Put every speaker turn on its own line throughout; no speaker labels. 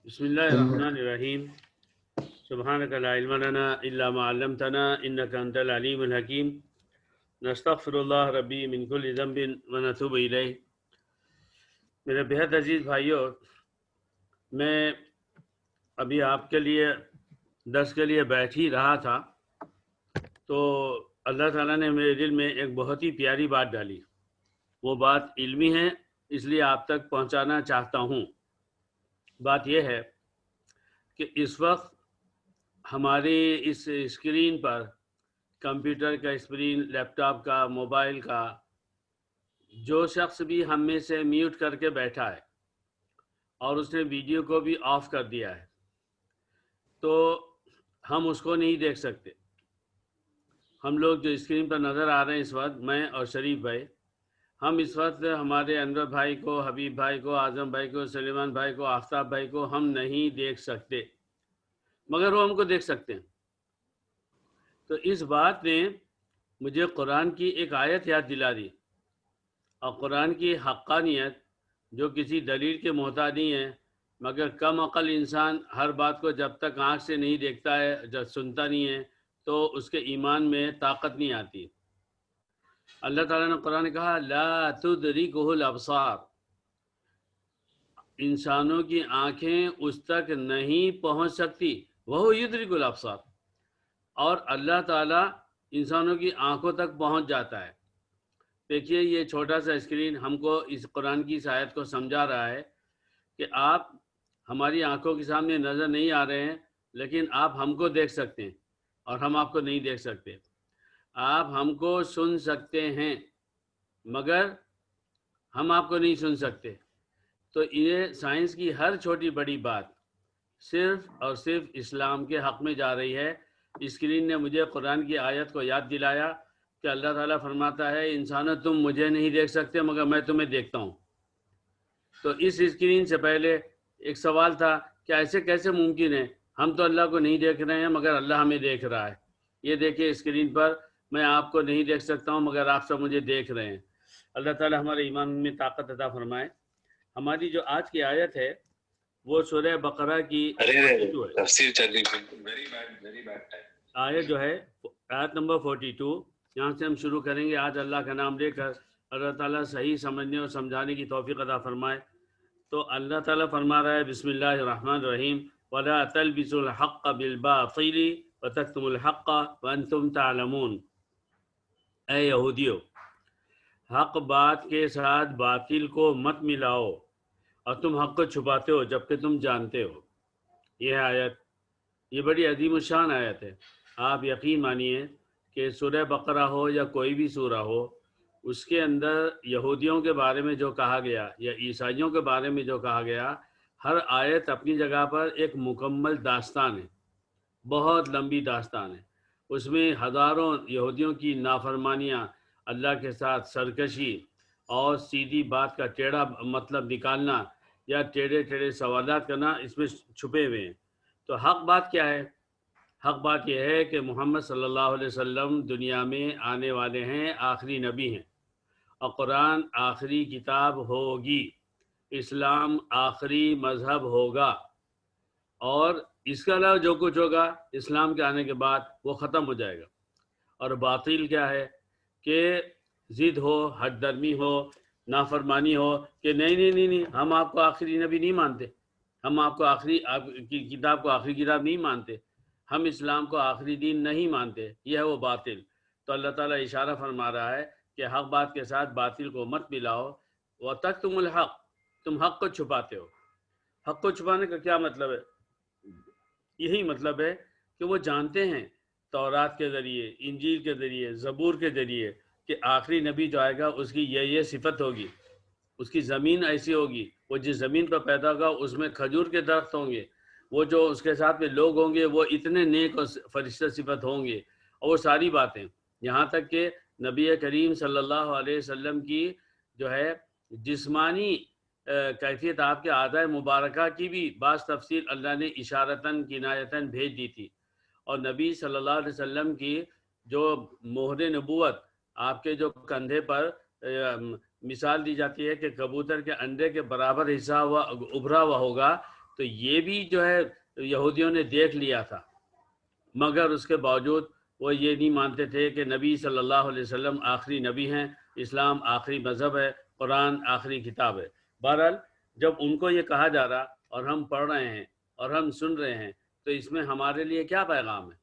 بسم اللہ الرحمن الرحیم سبحانک لا علم لنا الا ما علمتنا انک انت العلیم الحکیم نستغفر اللہ ربی من کل ذنب ونتوب الیہ۔ میرے بہت عزیز بھائیوں، میں ابھی آپ کے لیے درس کے لیے بیٹھ ہی رہا تھا تو اللہ تعالیٰ نے میرے دل میں ایک بہت ہی پیاری بات ڈالی۔ وہ بات علمی ہے، اس لیے آپ تک پہنچانا چاہتا ہوں۔ بات یہ ہے کہ اس وقت ہماری اس اسکرین پر کمپیوٹر کا اسکرین، لیپ ٹاپ کا، موبائل کا، جو شخص بھی ہم میں سے میوٹ کر کے بیٹھا ہے اور اس نے ویڈیو کو بھی آف کر دیا ہے تو ہم اس کو نہیں دیکھ سکتے۔ ہم لوگ جو اسکرین پر نظر آ رہے ہیں اس وقت، میں اور شریف بھائی، ہم اس وقت ہمارے انور بھائی کو، حبیب بھائی کو، اعظم بھائی کو، سلیمان بھائی کو، آفتاب بھائی کو ہم نہیں دیکھ سکتے، مگر وہ ہم کو دیکھ سکتے ہیں۔ تو اس بات نے مجھے قرآن کی ایک آیت یاد دلا دی، اور قرآن کی حقانیت جو کسی دلیل کے محتاج نہیں ہے، مگر کم عقل انسان ہر بات کو جب تک آنکھ سے نہیں دیکھتا ہے، جب سنتا نہیں ہے، تو اس کے ایمان میں طاقت نہیں آتی۔ اللہ تعالیٰ نے قرآن کہا لا تدرکہ الابصار، انسانوں کی آنکھیں اس تک نہیں پہنچ سکتی، وہ یدرک الابصار، اور اللہ تعالیٰ انسانوں کی آنکھوں تک پہنچ جاتا ہے۔ دیکھیے یہ چھوٹا سا اسکرین ہم کو اس قرآن کی اس آیت کو سمجھا رہا ہے کہ آپ ہماری آنکھوں کے سامنے نظر نہیں آ رہے ہیں، لیکن آپ ہم کو دیکھ سکتے ہیں اور ہم آپ کو نہیں دیکھ سکتے۔ آپ ہم کو سن سکتے ہیں مگر ہم آپ کو نہیں سن سکتے۔ تو یہ سائنس کی ہر چھوٹی بڑی بات صرف اور صرف اسلام کے حق میں جا رہی ہے۔ اسکرین نے مجھے قرآن کی آیت کو یاد دلایا کہ اللہ تعالیٰ فرماتا ہے انسانوں تم مجھے نہیں دیکھ سکتے مگر میں تمہیں دیکھتا ہوں۔ تو اس اسکرین سے پہلے ایک سوال تھا کہ ایسے کیسے ممکن ہے، ہم تو اللہ کو نہیں دیکھ رہے ہیں مگر اللہ ہمیں دیکھ رہا ہے۔ یہ دیکھیں اسکرین پر میں آپ کو نہیں دیکھ سکتا ہوں مگر آپ سب مجھے دیکھ رہے ہیں۔ اللہ تعالیٰ ہمارے ایمان میں طاقت عطا فرمائے۔ ہماری جو آج کی آیت ہے وہ سورہ بقرہ کی 42 ہے۔
تفسیر چل رہی ہے،
آیت جو ہے آیت نمبر 42، یہاں سے ہم شروع کریں گے۔ آج اللہ کا نام لے کر اللہ تعالیٰ صحیح سمجھنے اور سمجھانے کی توفیق عطا فرمائے۔ تو اللہ تعالیٰ فرما رہا ہے بسم اللہ الرحمن الرحیم وَلَا تَلْبِسُوا الْحَقَّ بِالْبَاطِلِ وَتَكْتُمُوا الْحَقَّ وَأَنْتُمْ تَعْلَمُونَ۔ اے یہودیو، حق بات کے ساتھ باطل کو مت ملاؤ اور تم حق کو چھپاتے ہو جبکہ تم جانتے ہو۔ یہ آیت، یہ بڑی عظیم الشان آیت ہے۔ آپ یقین مانیے کہ سورہ بقرہ ہو یا کوئی بھی سورہ ہو، اس کے اندر یہودیوں کے بارے میں جو کہا گیا یا عیسائیوں کے بارے میں جو کہا گیا، ہر آیت اپنی جگہ پر ایک مکمل داستان ہے، بہت لمبی داستان ہے۔ اس میں ہزاروں یہودیوں کی نافرمانیاں، اللہ کے ساتھ سرکشی اور سیدھی بات کا ٹیڑھا مطلب نکالنا یا ٹیڑھے ٹیڑھے سوالات کرنا اس میں چھپے ہوئے ہیں۔ تو حق بات کیا ہے؟ حق بات یہ ہے کہ محمد صلی اللہ علیہ وسلم دنیا میں آنے والے ہیں، آخری نبی ہیں، اور قرآن آخری کتاب ہوگی، اسلام آخری مذہب ہوگا، اور اس کے علاوہ جو کچھ ہوگا اسلام کے آنے کے بعد وہ ختم ہو جائے گا۔ اور باطل کیا ہے کہ ضد ہو، حد درمی ہو، نافرمانی ہو کہ نہیں ہم آپ کو آخری نبی نہیں مانتے، ہم آپ کو آپ کی کتاب کو آخری کتاب نہیں مانتے، ہم اسلام کو آخری دین نہیں مانتے، یہ ہے وہ باطل۔ تو اللہ تعالیٰ اشارہ فرما رہا ہے کہ حق بات کے ساتھ باطل کو مت ملاؤ، وَتَكْتُمُوا الْحَقَّ، تم حق کو چھپاتے ہو۔ حق کو چھپانے کا کیا مطلب ہے؟ یہی مطلب ہے کہ وہ جانتے ہیں تورات کے ذریعے، انجیل کے ذریعے، زبور کے ذریعے کہ آخری نبی جو آئے گا اس کی یہ صفت ہوگی، اس کی زمین ایسی ہوگی، وہ جس زمین پر پیدا ہوگا اس میں کھجور کے درخت ہوں گے، وہ جو اس کے ساتھ میں لوگ ہوں گے وہ اتنے نیک اور فرشتہ صفت ہوں گے، اور وہ ساری باتیں، یہاں تک کہ نبی کریم صلی اللہ علیہ وسلم کی جو ہے جسمانی کیفیت، آپ کے اعضاء مبارکہ کی بھی بعض تفصیل اللہ نے اشارتاً کنایتاً بھیج دی تھی، اور نبی صلی اللہ علیہ وسلم کی جو مہر نبوت آپ کے جو کندھے پر مثال دی جاتی ہے کہ کبوتر کے انڈے کے برابر حصہ ابھرا ہوا ہوگا، تو یہ بھی جو ہے یہودیوں نے دیکھ لیا تھا، مگر اس کے باوجود وہ یہ نہیں مانتے تھے کہ نبی صلی اللہ علیہ وسلم آخری نبی ہیں، اسلام آخری مذہب ہے، قرآن آخری کتاب ہے۔ بہرحال جب ان کو یہ کہا جا رہا اور ہم پڑھ رہے ہیں اور ہم سن رہے ہیں تو اس میں ہمارے لیے کیا پیغام ہے؟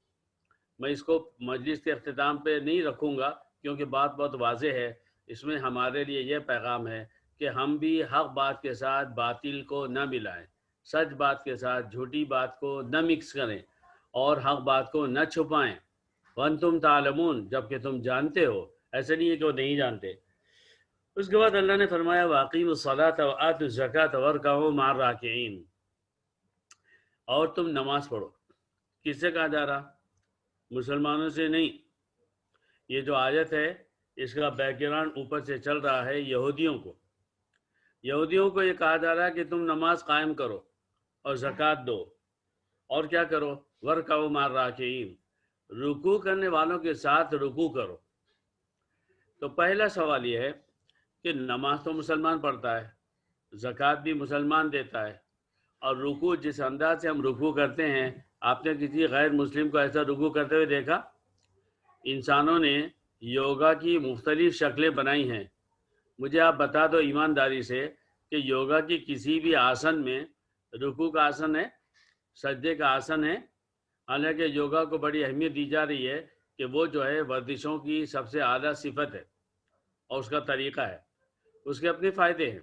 میں اس کو مجلس کے اختتام پہ نہیں رکھوں گا کیونکہ بات بہت واضح ہے۔ اس میں ہمارے لیے یہ پیغام ہے کہ ہم بھی حق بات کے ساتھ باطل کو نہ ملائیں، سچ بات کے ساتھ جھوٹی بات کو نہ مکس کریں اور حق بات کو نہ چھپائیں۔ وَأَنْتُمْ تَعْلَمُونَ، جبکہ تم جانتے ہو، ایسے نہیں ہے کہ وہ نہیں جانتے۔ اس کے بعد اللہ نے فرمایا وَأَقِیمُوا الصَّلَاةَ وَآتُوا الزَّکَاةَ وَارْکَعُوا مَعَ الرَّاکِعِینَ، اور تم نماز پڑھو۔ کس سے کہا جا رہا؟ مسلمانوں سے نہیں۔ یہ جو آیت ہے اس کا بیک گراؤنڈ اوپر سے چل رہا ہے یہودیوں کو یہ کہا جا رہا ہے کہ تم نماز قائم کرو اور زکوٰۃ دو، اور کیا کرو؟ وَارْکَعُوا مَعَ الرَّاکِعِینَ، رکوع کرنے والوں کے ساتھ رکوع کرو۔ تو پہلا سوال یہ ہے کہ نماز تو مسلمان پڑھتا ہے، زکوٰۃ بھی مسلمان دیتا ہے، اور رکوع جس انداز سے ہم رکوع کرتے ہیں، آپ نے کسی غیر مسلم کو ایسا رکوع کرتے ہوئے دیکھا؟ انسانوں نے یوگا کی مختلف شکلیں بنائی ہیں۔ مجھے آپ بتا دو ایمانداری سے کہ یوگا کی کسی بھی آسن میں رکوع کا آسن ہے، سجدے کا آسن ہے؟ حالانکہ یوگا کو بڑی اہمیت دی جا رہی ہے کہ وہ جو ہے ورزشوں کی سب سے اعلیٰ صفت ہے اور اس کا طریقہ ہے، اس کے اپنے فائدے ہیں،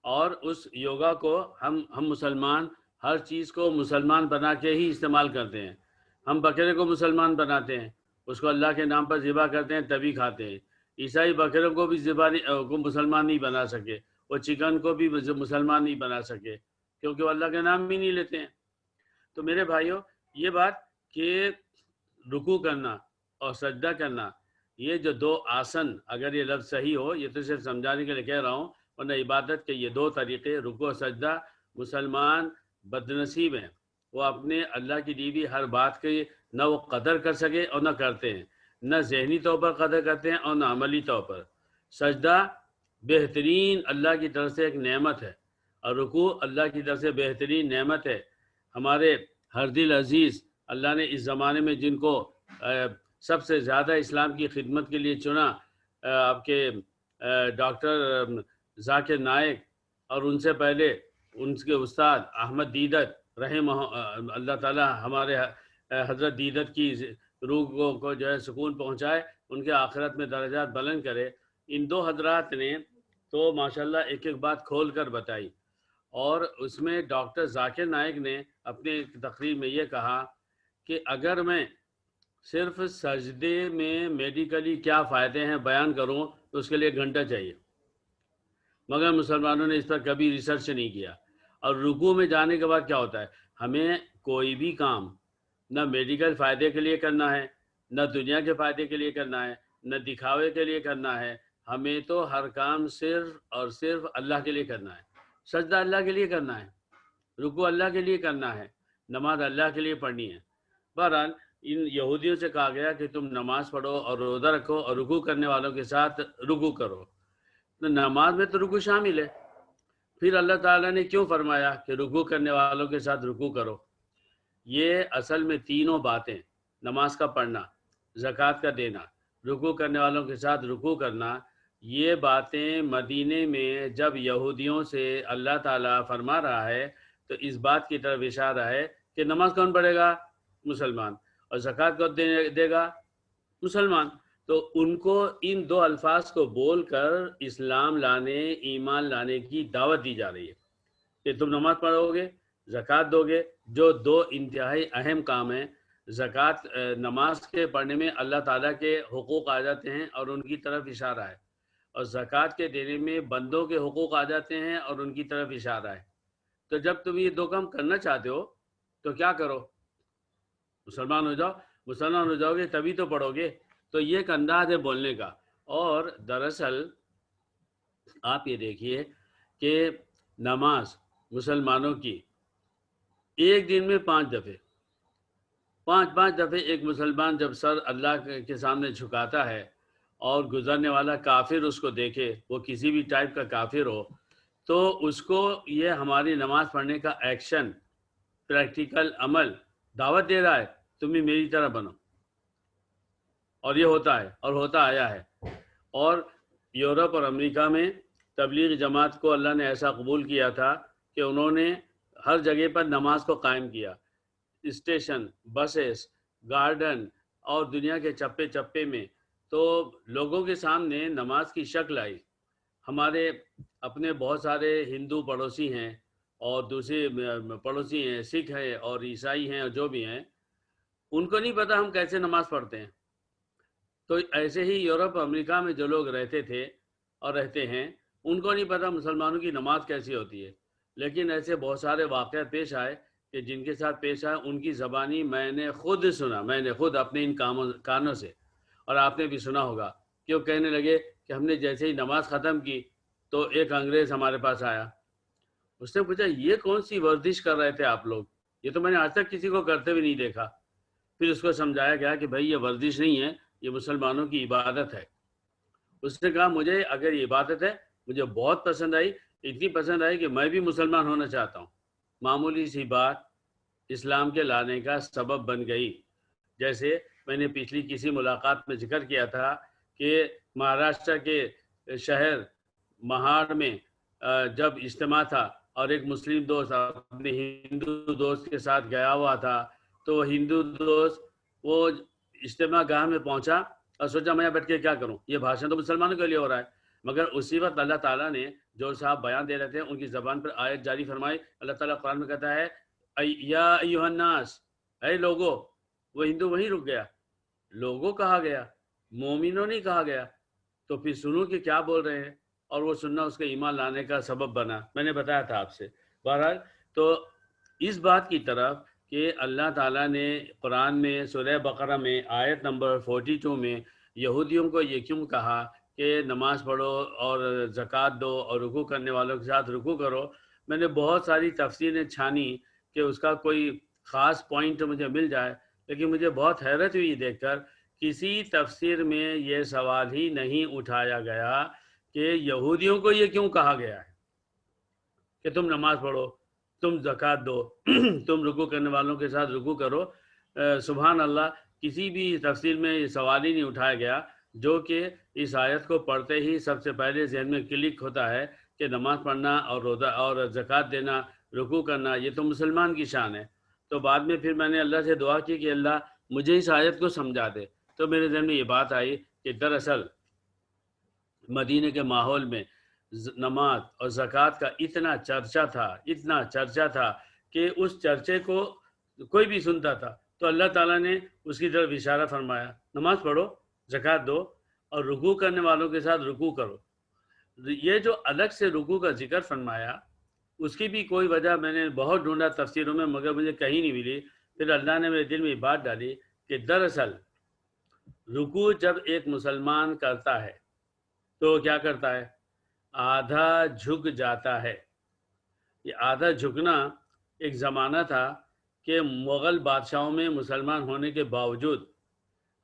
اور اس یوگا کو ہم مسلمان ہر چیز کو مسلمان بنا کے ہی استعمال کرتے ہیں۔ ہم بکرے کو مسلمان بناتے ہیں، اس کو اللہ کے نام پر ذبح کرتے ہیں تبھی کھاتے ہیں۔ عیسائی بکروں کو بھی کو مسلمان نہیں بنا سکے، وہ چکن کو بھی مسلمان نہیں بنا سکے کیونکہ وہ اللہ کے نام بھی نہیں لیتے ہیں۔ تو میرے بھائیوں، یہ بات کہ رکوع کرنا اور سجدہ کرنا، یہ جو دو آسن، اگر یہ لفظ صحیح ہو، یہ تو صرف سمجھانے کے لیے کہہ رہا ہوں، ورنہ عبادت کے یہ دو طریقے رکوع اور سجدہ، مسلمان بدنصیب ہیں، وہ اپنے اللہ کی دی ہوئی ہر بات کی نہ وہ قدر کر سکے اور نہ کرتے ہیں، نہ ذہنی طور پر قدر کرتے ہیں اور نہ عملی طور پر۔ سجدہ بہترین اللہ کی طرف سے ایک نعمت ہے، اور رکوع اللہ کی طرف سے بہترین نعمت ہے۔ ہمارے ہردل عزیز، اللہ نے اس زمانے میں جن کو سب سے زیادہ اسلام کی خدمت کے لیے چنا، آپ کے ڈاکٹر ذاکر نائک، اور ان سے پہلے ان کے استاد احمد دیدت رحمہ اللہ تعالی ہمارے حضرت دیدت کی روح کو جو ہے سکون پہنچائے، ان کے آخرت میں درجات بلند کرے۔ ان دو حضرات نے تو ماشاءاللہ ایک ایک بات کھول کر بتائی، اور اس میں ڈاکٹر ذاکر نائک نے اپنے تقریر میں یہ کہا کہ اگر میں صرف سجدے میں میڈیکلی کیا فائدے ہیں بیان کروں تو اس کے لیے 1 گھنٹہ چاہیے، مگر مسلمانوں نے اس پر کبھی ریسرچ نہیں کیا۔ اور رکوع میں جانے کے بعد کیا ہوتا ہے؟ ہمیں کوئی بھی کام نہ میڈیکل فائدے کے لیے کرنا ہے، نہ دنیا کے فائدے کے لیے کرنا ہے، نہ دکھاوے کے لیے کرنا ہے، ہمیں تو ہر کام صرف اور صرف اللہ کے لیے کرنا ہے۔ سجدہ اللہ کے لیے کرنا ہے، رکوع اللہ کے لیے کرنا ہے، نماز اللہ کے لیے پڑھنی ہے۔ بہرحال ان یہودیوں سے کہا گیا کہ تم نماز پڑھو اور روزہ رکھو اور رکوع کرنے والوں کے ساتھ رکوع کرو۔ تو نماز میں تو رکوع شامل ہے، پھر اللہ تعالیٰ نے کیوں فرمایا کہ رکوع کرنے والوں کے ساتھ رکوع کرو؟ یہ اصل میں تینوں باتیں، نماز کا پڑھنا، زکوٰۃ کا دینا، رکوع کرنے والوں کے ساتھ رکوع کرنا، یہ باتیں مدینے میں جب یہودیوں سے اللہ تعالیٰ فرما رہا ہے تو اس بات کی طرف اشارہ ہے کہ نماز کون پڑھے گا؟ مسلمان، اور زکوٰۃ کون دے گا؟ مسلمان۔ تو ان کو ان دو الفاظ کو بول کر اسلام لانے، ایمان لانے کی دعوت دی جا رہی ہے کہ تم نماز پڑھو گے، زکوٰۃ دو گے، جو دو انتہائی اہم کام ہیں۔ زکوٰۃ، نماز کے پڑھنے میں اللہ تعالیٰ کے حقوق آ جاتے ہیں اور ان کی طرف اشارہ ہے، اور زکوٰۃ کے دینے میں بندوں کے حقوق آ جاتے ہیں اور ان کی طرف اشارہ ہے۔ تو جب تم یہ دو کام کرنا چاہتے ہو تو کیا کرو؟ مسلمان ہو جاؤ۔ مسلمان ہو جاؤ گے تبھی تو پڑھو گے۔ تو یہ ایک انداز ہے بولنے کا، اور دراصل آپ یہ دیکھیے کہ نماز مسلمانوں کی ایک دن میں 5 دفعے، 5 دفعے ایک مسلمان جب سر اللہ کے سامنے جھکاتا ہے اور گزرنے والا کافر اس کو دیکھے، وہ کسی بھی ٹائپ کا کافر ہو، تو اس کو یہ ہماری نماز پڑھنے کا ایکشن، پریکٹیکل عمل دعوت دے رہا ہے، تم بھی میری طرح بنو. اور یہ ہوتا ہے اور ہوتا آیا ہے. اور یورپ اور امریکہ میں تبلیغ جماعت کو اللہ نے ایسا قبول کیا تھا کہ انہوں نے ہر جگہ پر نماز کو قائم کیا. اسٹیشن، بسز، گارڈن اور دنیا کے چپے چپے میں تو لوگوں کے سامنے نماز کی شکل آئی. ہمارے اپنے بہت سارے ہندو پڑوسی ہیں اور دوسرے پڑوسی ہیں، سکھ ہیں اور عیسائی ہیں اور جو بھی ہیں، ان کو نہیں پتہ ہم کیسے نماز پڑھتے ہیں. تو ایسے ہی یورپ امریکہ میں جو لوگ رہتے تھے اور رہتے ہیں، ان کو نہیں پتہ مسلمانوں کی نماز کیسی ہوتی ہے. لیکن ایسے بہت سارے واقعات پیش آئے کہ جن کے ساتھ پیش آئے ان کی زبانی میں نے خود سنا، میں نے خود اپنے ان کانوں سے، اور آپ نے بھی سنا ہوگا کہ وہ کہنے لگے کہ ہم نے جیسے ہی نماز ختم کی تو ایک انگریز ہمارے پاس آیا. اس نے پوچھا یہ کون سی ورزش کر رہے تھے آپ لوگ؟ یہ تو میں نے آج تک کسی کو کرتے ہوئے نہیں دیکھا. پھر اس کو سمجھایا گیا کہ بھائی یہ ورزش نہیں ہے، یہ مسلمانوں کی عبادت ہے. اس نے کہا مجھے اگر یہ عبادت ہے مجھے بہت پسند آئی، اتنی پسند آئی کہ میں بھی مسلمان ہونا چاہتا ہوں. معمولی سی بات اسلام کے لانے کا سبب بن گئی. جیسے میں نے پچھلی کسی ملاقات میں ذکر کیا تھا کہ مہاراشٹر کے شہر مہاڑ میں جب اجتماع تھا اور ایک مسلم دوست اپنے ہندو دوست کے ساتھ گیا ہوا تھا، تو وہ ہندو دوست وہ اجتماع گاہ میں پہنچا اور سوچا میں بیٹھ کے کیا کروں، یہ بھاشن تو مسلمانوں کے لیے ہو رہا ہے. مگر اسی وقت اللہ تعالیٰ نے جو صاحب بیان دے رہے تھے ان کی زبان پر آیت جاری فرمائی. اللہ تعالیٰ قرآن میں کہتا ہے یا ایھا الناس، اے لوگو. وہ ہندو وہیں رک گیا، لوگوں کہا گیا، مومنوں نہیں کہا گیا. تو پھر سنو کہ کیا بول رہے ہیں، اور وہ سننا اس کے ایمان لانے کا سبب بنا. میں نے بتایا تھا آپ سے. بہرحال تو اس بات کی طرف کہ اللہ تعالیٰ نے قرآن میں سورہ بقرہ میں آیت نمبر 42 میں یہودیوں کو یہ کیوں کہا کہ نماز پڑھو اور زکوٰۃ دو اور رکوع کرنے والوں کے ساتھ رکوع کرو. میں نے بہت ساری تفسیریں چھانی کہ اس کا کوئی خاص پوائنٹ مجھے مل جائے، لیکن مجھے بہت حیرت ہوئی دیکھ کر کسی تفسیر میں یہ سوال ہی نہیں اٹھایا گیا کہ یہودیوں کو یہ کیوں کہا گیا ہے کہ تم نماز پڑھو، تم زکوٰۃ دو، تم رکوع کرنے والوں کے ساتھ رکوع کرو. سبحان اللہ، کسی بھی تفسیر میں یہ سوال ہی نہیں اٹھایا گیا. جو کہ اس آیت کو پڑھتے ہی سب سے پہلے ذہن میں کلک ہوتا ہے کہ نماز پڑھنا اور روزہ اور زکوٰۃ دینا، رکوع کرنا، یہ تو مسلمان کی شان ہے. تو بعد میں پھر میں نے اللہ سے دعا کی کہ اللہ مجھے اس آیت کو سمجھا دے. تو میرے ذہن میں یہ بات آئی کہ دراصل مدینے کے ماحول میں نماز اور زکوٰۃ کا اتنا چرچا تھا کہ اس چرچے کو کوئی بھی سنتا تھا تو اللہ تعالیٰ نے اس کی طرف اشارہ فرمایا، نماز پڑھو، زکوٰۃ دو اور رکوع کرنے والوں کے ساتھ رکوع کرو. یہ جو الگ سے رکوع کا ذکر فرمایا اس کی بھی کوئی وجہ میں نے بہت ڈھونڈا تفسیروں میں، مگر مجھے کہیں نہیں ملی. پھر اللہ نے میرے دل میں یہ بات ڈالی کہ دراصل رکوع جب ایک مسلمان کرتا ہے تو کیا کرتا ہے؟ آدھا جھک جاتا ہے. یہ آدھا جھکنا ایک زمانہ تھا کہ مغل بادشاہوں میں مسلمان ہونے کے باوجود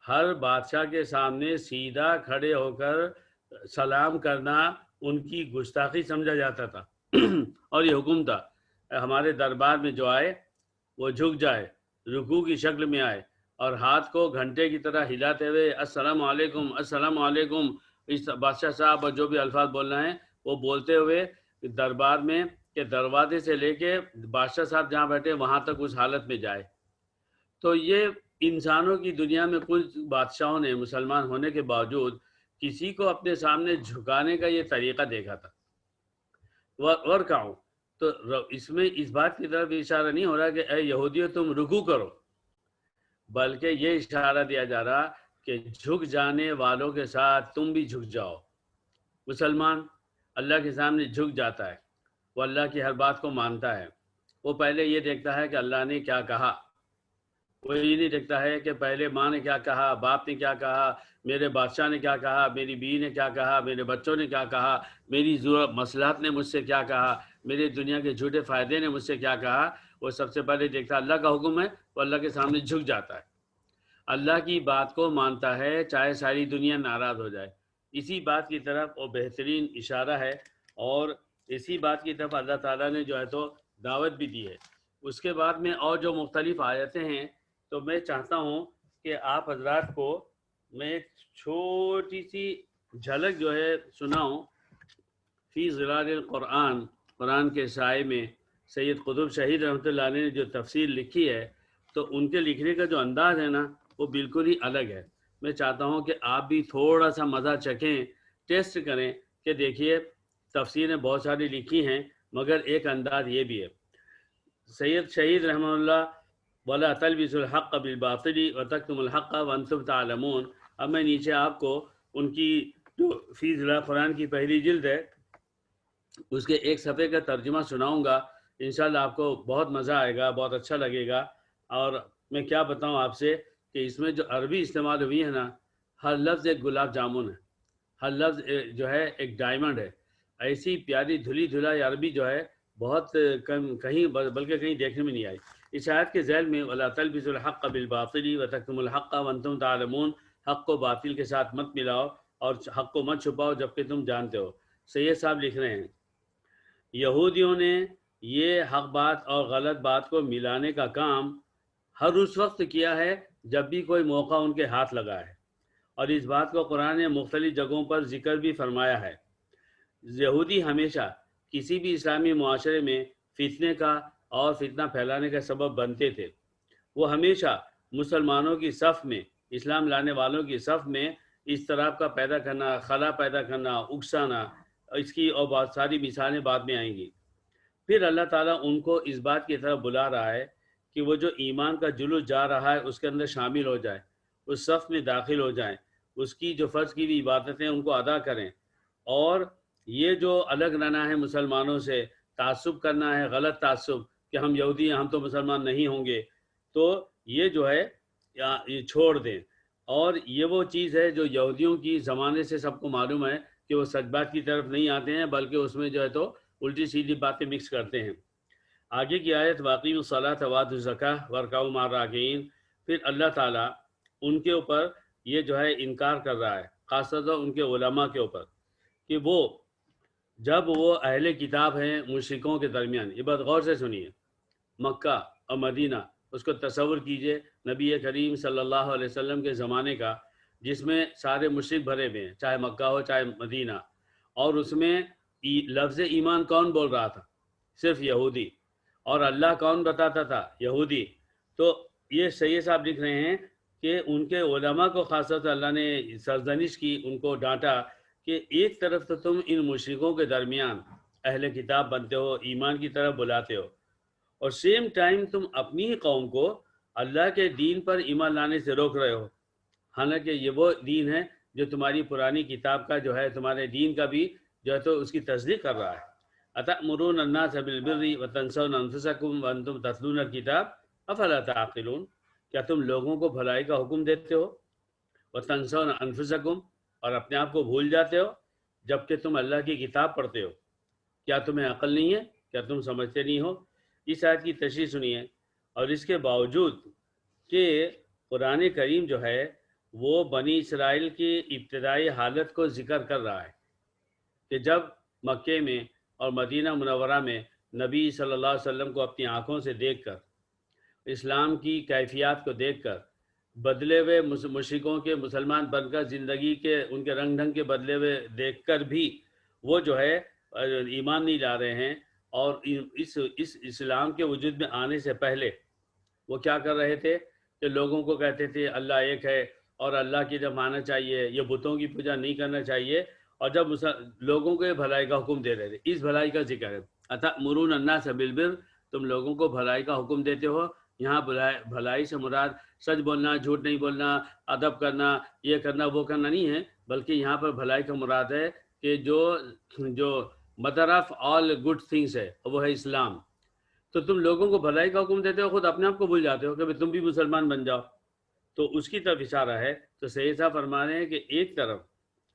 ہر بادشاہ کے سامنے سیدھا کھڑے ہو کر سلام کرنا ان کی گستاخی سمجھا جاتا تھا. اور یہ حکم تھا ہمارے دربار میں جو آئے وہ جھک جائے، رکوع کی شکل میں آئے اور ہاتھ کو گھنٹے کی طرح ہلاتے ہوئے السلام علیکم السلام علیکم، اس بادشاہ صاحب اور جو بھی الفاظ بولنا ہے وہ بولتے ہوئے دربار میں کہ دروازے سے لے کے بادشاہ صاحب جہاں بیٹھے وہاں تک اس حالت میں جائے. تو یہ انسانوں کی دنیا میں کچھ بادشاہوں نے مسلمان ہونے کے باوجود کسی کو اپنے سامنے جھکانے کا یہ طریقہ دیکھا تھا. ورکعوا، تو اس میں اس بات کی طرف اشارہ نہیں ہو رہا کہ اے یہودیو تم رکوع کرو، بلکہ یہ اشارہ دیا جا رہا کہ جھک جانے والوں کے ساتھ تم بھی جھک جاؤ. مسلمان اللہ کے سامنے جھک جاتا ہے، وہ اللہ کی ہر بات کو مانتا ہے. وہ پہلے یہ دیکھتا ہے کہ اللہ نے کیا کہا، وہ یہ نہیں دیکھتا ہے کہ پہلے ماں نے کیا کہا، باپ نے کیا کہا، میرے بادشاہ نے کیا کہا، میری بیوی نے کیا کہا، میرے بچوں نے کیا کہا، میری ضرورت مصلحت نے مجھ سے کیا کہا، میرے دنیا کے جھوٹے فائدے نے مجھ سے کیا کہا. وہ سب سے پہلے دیکھتا اللہ کا حکم ہے، وہ اللہ کے سامنے جھک جاتا ہے، اللہ کی بات کو مانتا ہے چاہے ساری دنیا ناراض ہو جائے. اسی بات کی طرف وہ بہترین اشارہ ہے. اور اسی بات کی طرف اللہ تعالیٰ نے جو ہے تو دعوت بھی دی ہے۔ اس کے بعد میں اور جو مختلف آیتیں ہیں تو میں چاہتا ہوں کہ آپ حضرات کو میں ایک چھوٹی سی جھلک جو ہے سناؤں۔ فی ظلال القرآن، قرآن کے سائے میں سید قطب شہید رحمۃ اللہ علیہ نے جو تفسیر لکھی ہے تو ان کے لکھنے کا جو انداز ہے نا وہ بالکل ہی الگ ہے۔ میں چاہتا ہوں کہ آپ بھی تھوڑا سا مزہ چکھیں، ٹیسٹ کریں کہ دیکھیے تفسیریں بہت ساری لکھی ہیں مگر ایک انداز یہ بھی ہے۔ سید شہید رحمہ اللہ وَلَا تَلْبِسُوا الْحَقَّ بِالْبَاطِلِ وَتَكْتُمُوا الْحَقَّ وَأَنْتُمْ تَعْلَمُونَ۔ اب میں نیچے آپ کو ان کی جو فی ظلال قرآن کی پہلی جلد ہے اس کے ایک صفحے کا ترجمہ سناؤں گا، انشاءاللہ آپ کو بہت مزہ آئے گا، بہت اچھا لگے گا۔ اور میں کیا بتاؤں آپ سے کہ اس میں جو عربی استعمال ہوئی ہے نا، ہر لفظ ایک گلاب جامن ہے، ہر لفظ جو ہے ایک ڈائمنڈ ہے۔ ایسی پیاری دھلی دھلائی عربی جو ہے بہت کم کہیں بلکہ کہیں دیکھنے میں نہیں آئی۔ اس آیت کے ذیل میں وَلَا تَلْبِسُوا الْحَقَّ بِالْبَاطِلِ وَتَكْتُمُوا الْحَقَّ وَأَنْتُمْ تَعْلَمُونَ، حق کو باطل کے ساتھ مت ملاؤ اور حق کو مت چھپاؤ جبکہ تم جانتے ہو۔ سید صاحب لکھ رہے ہیں یہودیوں نے یہ حق بات اور غلط بات کو ملانے کا کام ہر اس وقت کیا ہے جب بھی کوئی موقع ان کے ہاتھ لگا ہے، اور اس بات کو قرآن نے مختلف جگہوں پر ذکر بھی فرمایا ہے۔ یہودی ہمیشہ کسی بھی اسلامی معاشرے میں فتنے کا اور فتنہ پھیلانے کا سبب بنتے تھے۔ وہ ہمیشہ مسلمانوں کی صف میں، اسلام لانے والوں کی صف میں اضطراب کا پیدا کرنا، خلا پیدا کرنا، اکسانا، اس کی اور بہت ساری مثالیں بعد میں آئیں گی۔ پھر اللہ تعالیٰ ان کو اس بات کی طرف بلا رہا ہے کہ وہ جو ایمان کا جلوس جا رہا ہے اس کے اندر شامل ہو جائے، اس صف میں داخل ہو جائیں، اس کی جو فرض کی ہوئی عبادتیں ان کو ادا کریں، اور یہ جو الگ رہنا ہے مسلمانوں سے، تعصب کرنا ہے، غلط تعصب کہ ہم یہودی ہیں ہم تو مسلمان نہیں ہوں گے، تو یہ جو ہے یہ چھوڑ دیں۔ اور یہ وہ چیز ہے جو یہودیوں کی زمانے سے سب کو معلوم ہے کہ وہ سچ بات کی طرف نہیں آتے ہیں بلکہ اس میں جو ہے تو الٹی سیدھی باتیں مکس کرتے ہیں۔ آگے کی آیت واقعی الصلاۃ وآتوا الزکاۃ وارکعوا مع الراکعین، پھر اللہ تعالیٰ ان کے اوپر یہ جو ہے انکار کر رہا ہے، خاص طور پر ان کے علماء کے اوپر، کہ وہ جب وہ اہل کتاب ہیں مشرکوں کے درمیان، یہ بات غور سے سنیے، مکہ اور مدینہ، اس کو تصور کیجئے نبی کریم صلی اللہ علیہ وسلم کے زمانے کا، جس میں سارے مشرک بھرے ہوئے ہیں، چاہے مکہ ہو چاہے مدینہ، اور اس میں لفظ ایمان کون بول رہا تھا؟ صرف یہودی، اور اللہ کون بتاتا تھا؟ یہودی۔ تو یہ سید صاحب لکھ رہے ہیں کہ ان کے علماء کو خاص طور سے اللہ نے سرزنش کی، ان کو ڈانٹا کہ ایک طرف تو تم ان مشرکوں کے درمیان اہل کتاب بنتے ہو، ایمان کی طرف بلاتے ہو، اور سیم ٹائم تم اپنی ہی قوم کو اللہ کے دین پر ایمان لانے سے روک رہے ہو، حالانکہ یہ وہ دین ہے جو تمہاری پرانی کتاب کا جو ہے، تمہارے دین کا بھی جو ہے تو اس کی تصدیق کر رہا ہے۔ اتأمرون الناس بالبر وتنسون انفسکم وانتم تتلون الکتاب افلا تعقلون، کیا تم لوگوں کو بھلائی کا حکم دیتے ہو، وتنسون انفسکم، اور اپنے آپ کو بھول جاتے ہو جبکہ تم اللہ کی کتاب پڑھتے ہو، کیا تمہیں عقل نہیں ہے؟ کیا تم سمجھتے نہیں ہو؟ اس آیت کی تشریح سنیے۔ اور اس کے باوجود کہ قرآن کریم جو ہے وہ بنی اسرائیل کی ابتدائی حالت کو ذکر کر رہا ہے کہ جب مکے میں اور مدینہ منورہ میں نبی صلی اللہ علیہ وسلم کو اپنی آنکھوں سے دیکھ کر، اسلام کی کیفیات کو دیکھ کر، بدلے ہوئے مشرکوں کے مسلمان بن کر زندگی کے ان کے رنگ ڈھنگ کے بدلے ہوئے دیکھ کر بھی وہ جو ہے ایمان نہیں لا رہے ہیں، اور اس اسلام کے وجود میں آنے سے پہلے وہ کیا کر رہے تھے کہ لوگوں کو کہتے تھے اللہ ایک ہے اور اللہ کی جب ماننا چاہیے، یہ بتوں کی پوجا نہیں کرنا چاہیے، اور جب لوگوں کو یہ بھلائی کا حکم دے رہے تھے، اس بھلائی کا ذکر ہے، اتأمرون الناس بالبر، تم لوگوں کو بھلائی کا حکم دیتے ہو۔ یہاں بھلائی سے مراد سچ بولنا، جھوٹ نہیں بولنا، ادب کرنا، یہ کرنا وہ کرنا نہیں ہے، بلکہ یہاں پر بھلائی کا مراد ہے کہ جو mother of all good things ہے وہ ہے اسلام۔ تو تم لوگوں کو بھلائی کا حکم دیتے ہو، خود اپنے آپ کو بھول جاتے ہو کہ تم بھی مسلمان بن جاؤ، تو اس کی طرف اشارہ ہے۔ تو سید صاحب فرما رہے ہیں کہ ایک طرف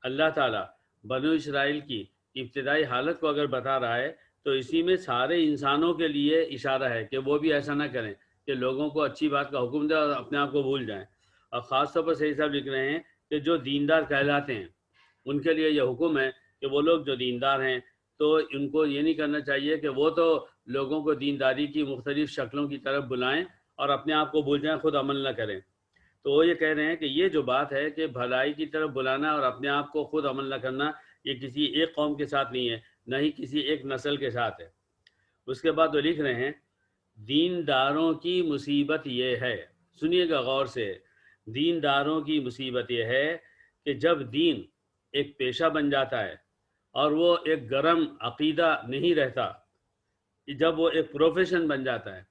اللہ تعالیٰ بنو اسرائیل کی ابتدائی حالت کو اگر بتا رہا ہے تو اسی میں سارے انسانوں کے لیے اشارہ ہے کہ وہ بھی ایسا نہ کریں کہ لوگوں کو اچھی بات کا حکم دیں اور اپنے آپ کو بھول جائیں۔ اور خاص طور پر سید صاحب لکھ رہے ہیں کہ جو دیندار کہلاتے ہیں ان کے لیے یہ حکم ہے کہ وہ لوگ جو دیندار ہیں تو ان کو یہ نہیں کرنا چاہیے کہ وہ تو لوگوں کو دینداری کی مختلف شکلوں کی طرف بلائیں اور اپنے آپ کو بھول جائیں، خود عمل نہ کریں۔ تو وہ یہ کہہ رہے ہیں کہ یہ جو بات ہے کہ بھلائی کی طرف بلانا اور اپنے آپ کو خود عمل نہ کرنا، یہ کسی ایک قوم کے ساتھ نہیں ہے، نہ ہی کسی ایک نسل کے ساتھ ہے۔ اس کے بعد وہ لکھ رہے ہیں دینداروں کی مصیبت یہ ہے، سنیے گا غور سے، دینداروں کی مصیبت یہ ہے کہ جب دین ایک پیشہ بن جاتا ہے اور وہ ایک گرم عقیدہ نہیں رہتا، جب وہ ایک پروفیشن بن جاتا ہے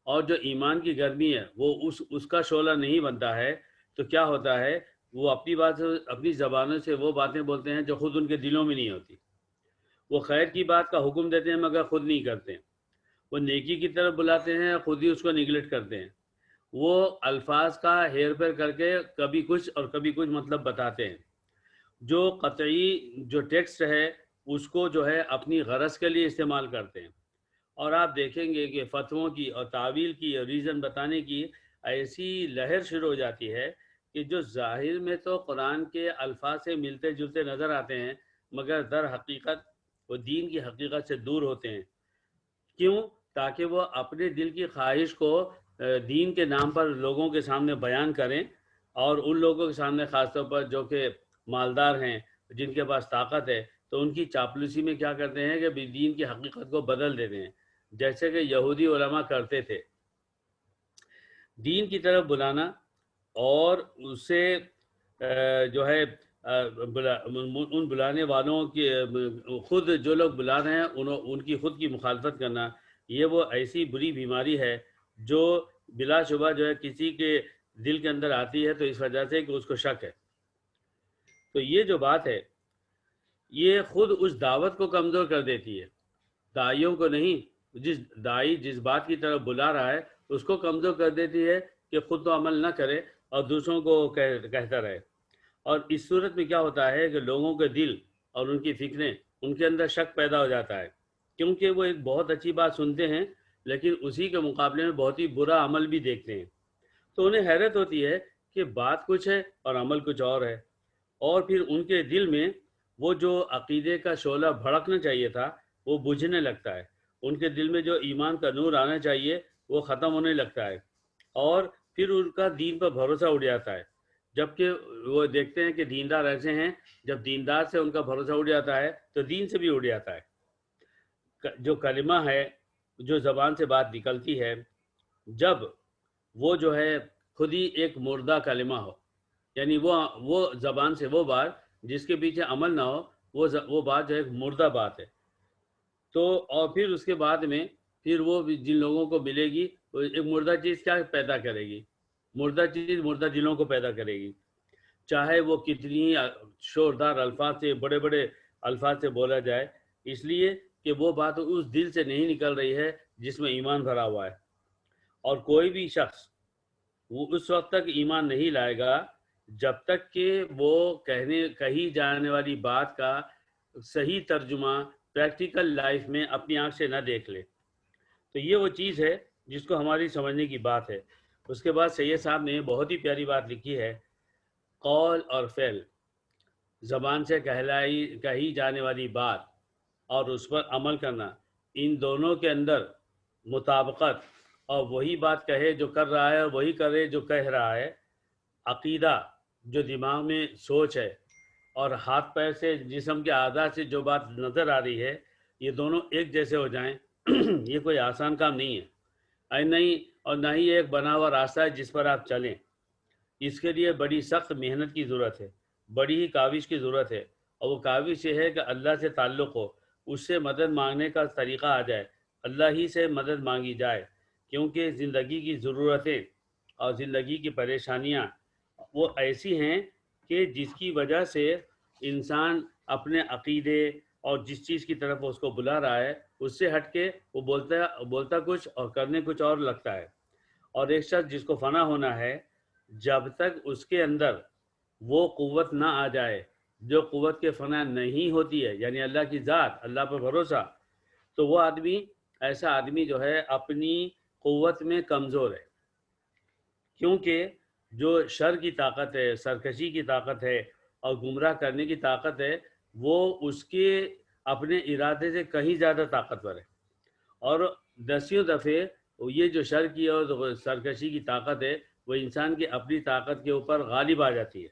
اور جو ایمان کی گرمی ہے وہ اس کا شعلہ نہیں بنتا ہے، تو کیا ہوتا ہے، وہ اپنی زبانوں سے وہ باتیں بولتے ہیں جو خود ان کے دلوں میں نہیں ہوتی۔ وہ خیر کی بات کا حکم دیتے ہیں مگر خود نہیں کرتے، وہ نیکی کی طرف بلاتے ہیں خود ہی اس کو نگلیکٹ کرتے ہیں، وہ الفاظ کا ہیر پھیر کر کے کبھی کچھ اور کبھی کچھ مطلب بتاتے ہیں، جو قطعی جو ٹیکسٹ ہے اس کو جو ہے اپنی غرض کے لیے استعمال کرتے ہیں۔ اور آپ دیکھیں گے کہ فتووں کی اور تعویل کی اور ریزن بتانے کی ایسی لہر شروع ہو جاتی ہے کہ جو ظاہر میں تو قرآن کے الفاظ سے ملتے جلتے نظر آتے ہیں مگر در حقیقت وہ دین کی حقیقت سے دور ہوتے ہیں۔ کیوں؟ تاکہ وہ اپنے دل کی خواہش کو دین کے نام پر لوگوں کے سامنے بیان کریں، اور ان لوگوں کے سامنے خاص طور پر جو کہ مالدار ہیں، جن کے پاس طاقت ہے، تو ان کی چاپلوسی میں کیا کرتے ہیں کہ دین کی حقیقت کو بدل دیتے ہیں، جیسے کہ یہودی علماء کرتے تھے۔ دین کی طرف بلانا اور اسے جو ہے ان بلانے والوں کی خود جو لوگ بلا رہے ہیں ان کی خود کی مخالفت کرنا، یہ وہ ایسی بری بیماری ہے جو بلا شبہ جو ہے کسی کے دل کے اندر آتی ہے تو اس وجہ سے کہ اس کو شک ہے۔ تو یہ جو بات ہے یہ خود اس دعوت کو کمزور کر دیتی ہے، داعیوں کو نہیں، جس داعی جس بات کی طرف بلا رہا ہے اس کو کمزور کر دیتی ہے کہ خود تو عمل نہ کرے اور دوسروں کو کہتا رہے۔ اور اس صورت میں کیا ہوتا ہے کہ لوگوں کے دل اور ان کی فکریں، ان کے اندر شک پیدا ہو جاتا ہے، کیونکہ وہ ایک بہت اچھی بات سنتے ہیں لیکن اسی کے مقابلے میں بہت ہی برا عمل بھی دیکھتے ہیں، تو انہیں حیرت ہوتی ہے کہ بات کچھ ہے اور عمل کچھ اور ہے، اور پھر ان کے دل میں وہ جو عقیدے کا شعلہ بھڑکنا چاہیے تھا وہ بجھنے لگتا ہے، ان کے دل میں جو ایمان کا نور آنا چاہیے وہ ختم ہونے لگتا ہے، اور پھر ان کا دین پر بھروسہ اٹھ جاتا ہے۔ جبکہ وہ دیکھتے ہیں کہ دیندار ایسے ہیں، جب دیندار سے ان کا بھروسہ اٹھ جاتا ہے تو دین سے بھی اٹھ جاتا ہے۔ جو کلمہ ہے، جو زبان سے بات نکلتی ہے، جب وہ جو ہے خود ہی ایک مردہ کلمہ ہو، یعنی وہ زبان سے وہ بات جس کے پیچھے عمل نہ ہو، وہ بات جو ہے ایک مردہ بات ہے، تو اور پھر اس کے بعد میں پھر وہ جن لوگوں کو ملے گی وہ ایک مردہ چیز کیا پیدا کرے گی، مردہ چیز مردہ دلوں کو پیدا کرے گی، چاہے وہ کتنی شوردار الفاظ سے، بڑے بڑے الفاظ سے بولا جائے، اس لیے کہ وہ بات اس دل سے نہیں نکل رہی ہے جس میں ایمان بھرا ہوا ہے۔ اور کوئی بھی شخص وہ اس وقت تک ایمان نہیں لائے گا جب تک کہ وہ کہی جانے والی بات کا صحیح ترجمہ پریکٹیکل لائف میں اپنی آنکھ سے نہ دیکھ لے۔ تو یہ وہ چیز ہے جس کو ہماری سمجھنے کی بات ہے۔ اس کے بعد سید صاحب نے بہت ہی پیاری بات لکھی ہے، قول اور فعل، زبان سے کہی جانے والی بات اور اس پر عمل کرنا، ان دونوں کے اندر مطابقت، اور وہی بات کہے جو کر رہا ہے اور وہی کرے جو کہہ رہا ہے، عقیدہ جو دماغ میں سوچ ہے اور ہاتھ پیر سے جسم کے اعضاء سے جو بات نظر آ رہی ہے، یہ دونوں ایک جیسے ہو جائیں یہ کوئی آسان کام نہیں ہے، نہیں، اور نہ ہی ایک بنا ہوا راستہ ہے جس پر آپ چلیں، اس کے لیے بڑی سخت محنت کی ضرورت ہے، بڑی ہی کاوش کی ضرورت ہے، اور وہ کاوش یہ ہے کہ اللہ سے تعلق ہو، اس سے مدد مانگنے کا طریقہ آ جائے، اللہ ہی سے مدد مانگی جائے، کیونکہ زندگی کی ضرورتیں اور زندگی کی پریشانیاں وہ ایسی ہیں کہ جس کی وجہ سے انسان اپنے عقیدے اور جس چیز کی طرف اس کو بلا رہا ہے اس سے ہٹ کے وہ بولتا کچھ اور کرنے کچھ اور لگتا ہے۔ اور ایک شخص جس کو فنا ہونا ہے، جب تک اس کے اندر وہ قوت نہ آ جائے جو قوت کے فنا نہیں ہوتی ہے، یعنی اللہ کی ذات، اللہ پر بھروسہ، تو وہ ایسا آدمی جو ہے اپنی قوت میں کمزور ہے، کیونکہ جو شر کی طاقت ہے، سرکشی کی طاقت ہے اور گمراہ کرنے کی طاقت ہے، وہ اس کے اپنے ارادے سے کہیں زیادہ طاقتور ہے، اور دسیوں دفعے یہ جو شر کی اور سرکشی کی طاقت ہے وہ انسان کی اپنی طاقت کے اوپر غالب آ جاتی ہے.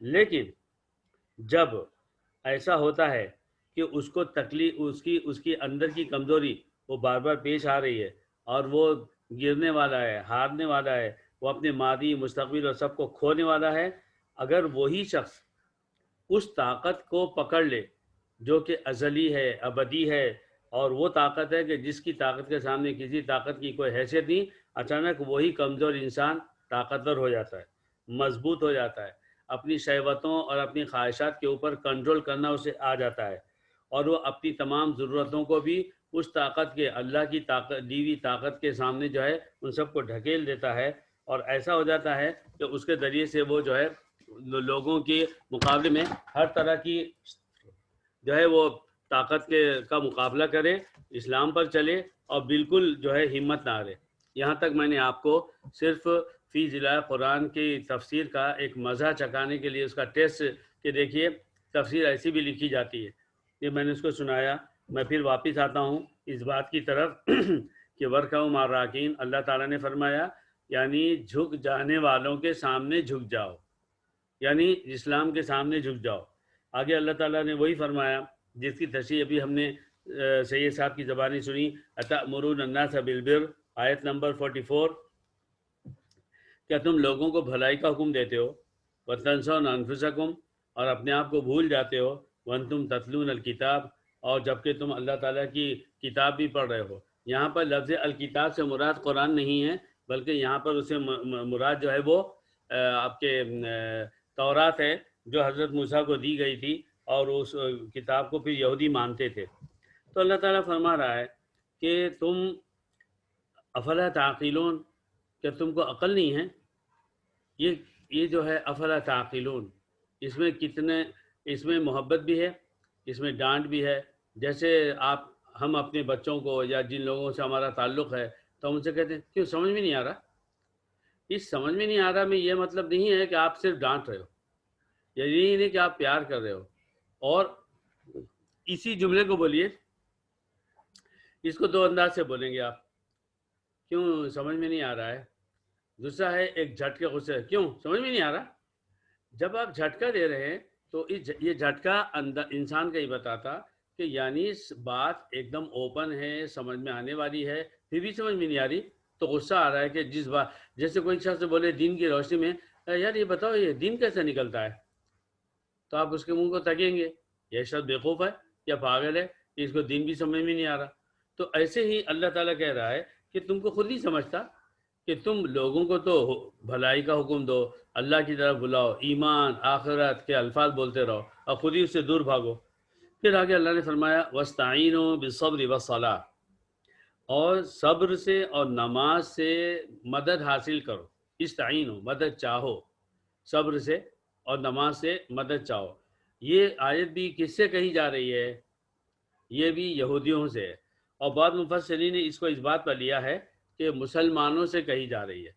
لیکن جب ایسا ہوتا ہے کہ اس کو تکلیف اس کی اندر کی کمزوری وہ بار بار پیش آ رہی ہے اور وہ گرنے والا ہے، ہارنے والا ہے، وہ اپنے ماضی مستقبل اور سب کو کھونے والا ہے، اگر وہی شخص اس طاقت کو پکڑ لے جو کہ ازلی ہے، ابدی ہے، اور وہ طاقت ہے کہ جس کی طاقت کے سامنے کسی طاقت کی کوئی حیثیت نہیں، اچانک وہی کمزور انسان طاقتور ہو جاتا ہے، مضبوط ہو جاتا ہے، اپنی شہوتوں اور اپنی خواہشات کے اوپر کنٹرول کرنا اسے آ جاتا ہے، اور وہ اپنی تمام ضرورتوں کو بھی اس طاقت کے اللہ کی طاقت دی ہوئی طاقت کے سامنے جو ہے ان سب کو ڈھکیل دیتا ہے، اور ایسا ہو جاتا ہے کہ اس کے ذریعے سے وہ جو ہے لوگوں کے مقابلے میں ہر طرح کی جو ہے وہ طاقت کا مقابلہ کرے، اسلام پر چلے اور بالکل جو ہے ہمت نہ ہارے. یہاں تک میں نے آپ کو صرف فی ضلع قرآن کی تفسیر کا ایک مزہ چکانے کے لیے اس کا ٹیسٹ کہ دیکھیے تفسیر ایسی بھی لکھی جاتی ہے، یہ میں نے اس کو سنایا. میں پھر واپس آتا ہوں اس بات کی طرف کہ ورکعوا مع الراکعین، اللہ تعالیٰ نے فرمایا یعنی جھک جانے والوں کے سامنے جھک جاؤ، یعنی اسلام کے سامنے جھک جاؤ. آگے اللہ تعالیٰ نے وہی فرمایا جس کی تشریح ابھی ہم نے سید صاحب کی زبانی سنی، اتأمرون الناس بالبر، آیت نمبر 44. کیا تم لوگوں کو بھلائی کا حکم دیتے ہو، وتنسون انفسکم، اور اپنے آپ کو بھول جاتے ہو، وانتم تتلون الکتاب، اور جبکہ تم اللہ تعالیٰ کی کتاب بھی پڑھ رہے ہو. یہاں پر لفظ الکتاب سے مراد قرآن نہیں ہے، بلکہ یہاں پر اسے مراد جو ہے وہ آپ کے تورات ہے جو حضرت موسیٰ کو دی گئی تھی، اور اس کتاب کو پھر یہودی مانتے تھے. تو اللہ تعالیٰ فرما رہا ہے کہ تم افلا تعقلون، کیا تم کو عقل نہیں ہے؟ یہ جو ہے افلا تعقلون، اس میں محبت بھی ہے، اس میں ڈانٹ بھی ہے. جیسے ہم اپنے بچوں کو یا جن لوگوں سے ہمارا تعلق ہے تو ہم ان سے کہتے ہیں کیوں سمجھ میں نہیں آ رہا. اس سمجھ میں نہیں آ رہا میں یہ مطلب نہیں ہے کہ آپ صرف ڈانٹ رہے ہو، یا یہی نہیں کہ آپ پیار کر رہے ہو. اور اسی جملے کو بولیے، اس کو دو انداز سے بولیں گے آپ، کیوں سمجھ میں نہیں آ رہا ہے. دوسرا ہے ایک جھٹکے غصے، کیوں سمجھ میں نہیں آ رہا. جب آپ جھٹکا دے رہے ہیں تو یہ جھٹکا انسان کا ہی بتاتا کہ یعنی بات ایک دم اوپن ہے، سمجھ میں آنے والی ہے، پھر بھی سمجھ میں نہیں آ رہی. تو غصہ آ رہا ہے کہ جس بات، جیسے کوئی شخص بولے دین کی روشنی میں یار یہ بتاؤ یہ دین کیسے نکلتا ہے، تو آپ اس کے منہ کو تکیں گے یہ شخص بیوقوف ہے یا پاگل ہے، اس کو دین بھی سمجھ میں نہیں آ رہا. تو ایسے ہی اللہ تعالیٰ کہہ رہا ہے کہ تم کو خود نہیں سمجھتا کہ تم لوگوں کو تو بھلائی کا حکم دو، اللہ کی طرف بلاؤ، ایمان آخرت کے الفاظ بولتے رہو اور خود ہی اس سے دور بھاگو. پھر آگے اللہ نے فرمایا وَاسْتَعِینُوا بِالصَّبْرِ وَالصَّلَاةِ، اور صبر سے اور نماز سے مدد حاصل کرو. استعینوا مدد چاہو، صبر سے اور نماز سے مدد چاہو. یہ آیت بھی کس سے کہی جا رہی ہے؟ یہ بھی یہودیوں سے ہے، اور بعض مفسرین نے اس کو اس بات پر لیا ہے کہ مسلمانوں سے کہی جا رہی ہے.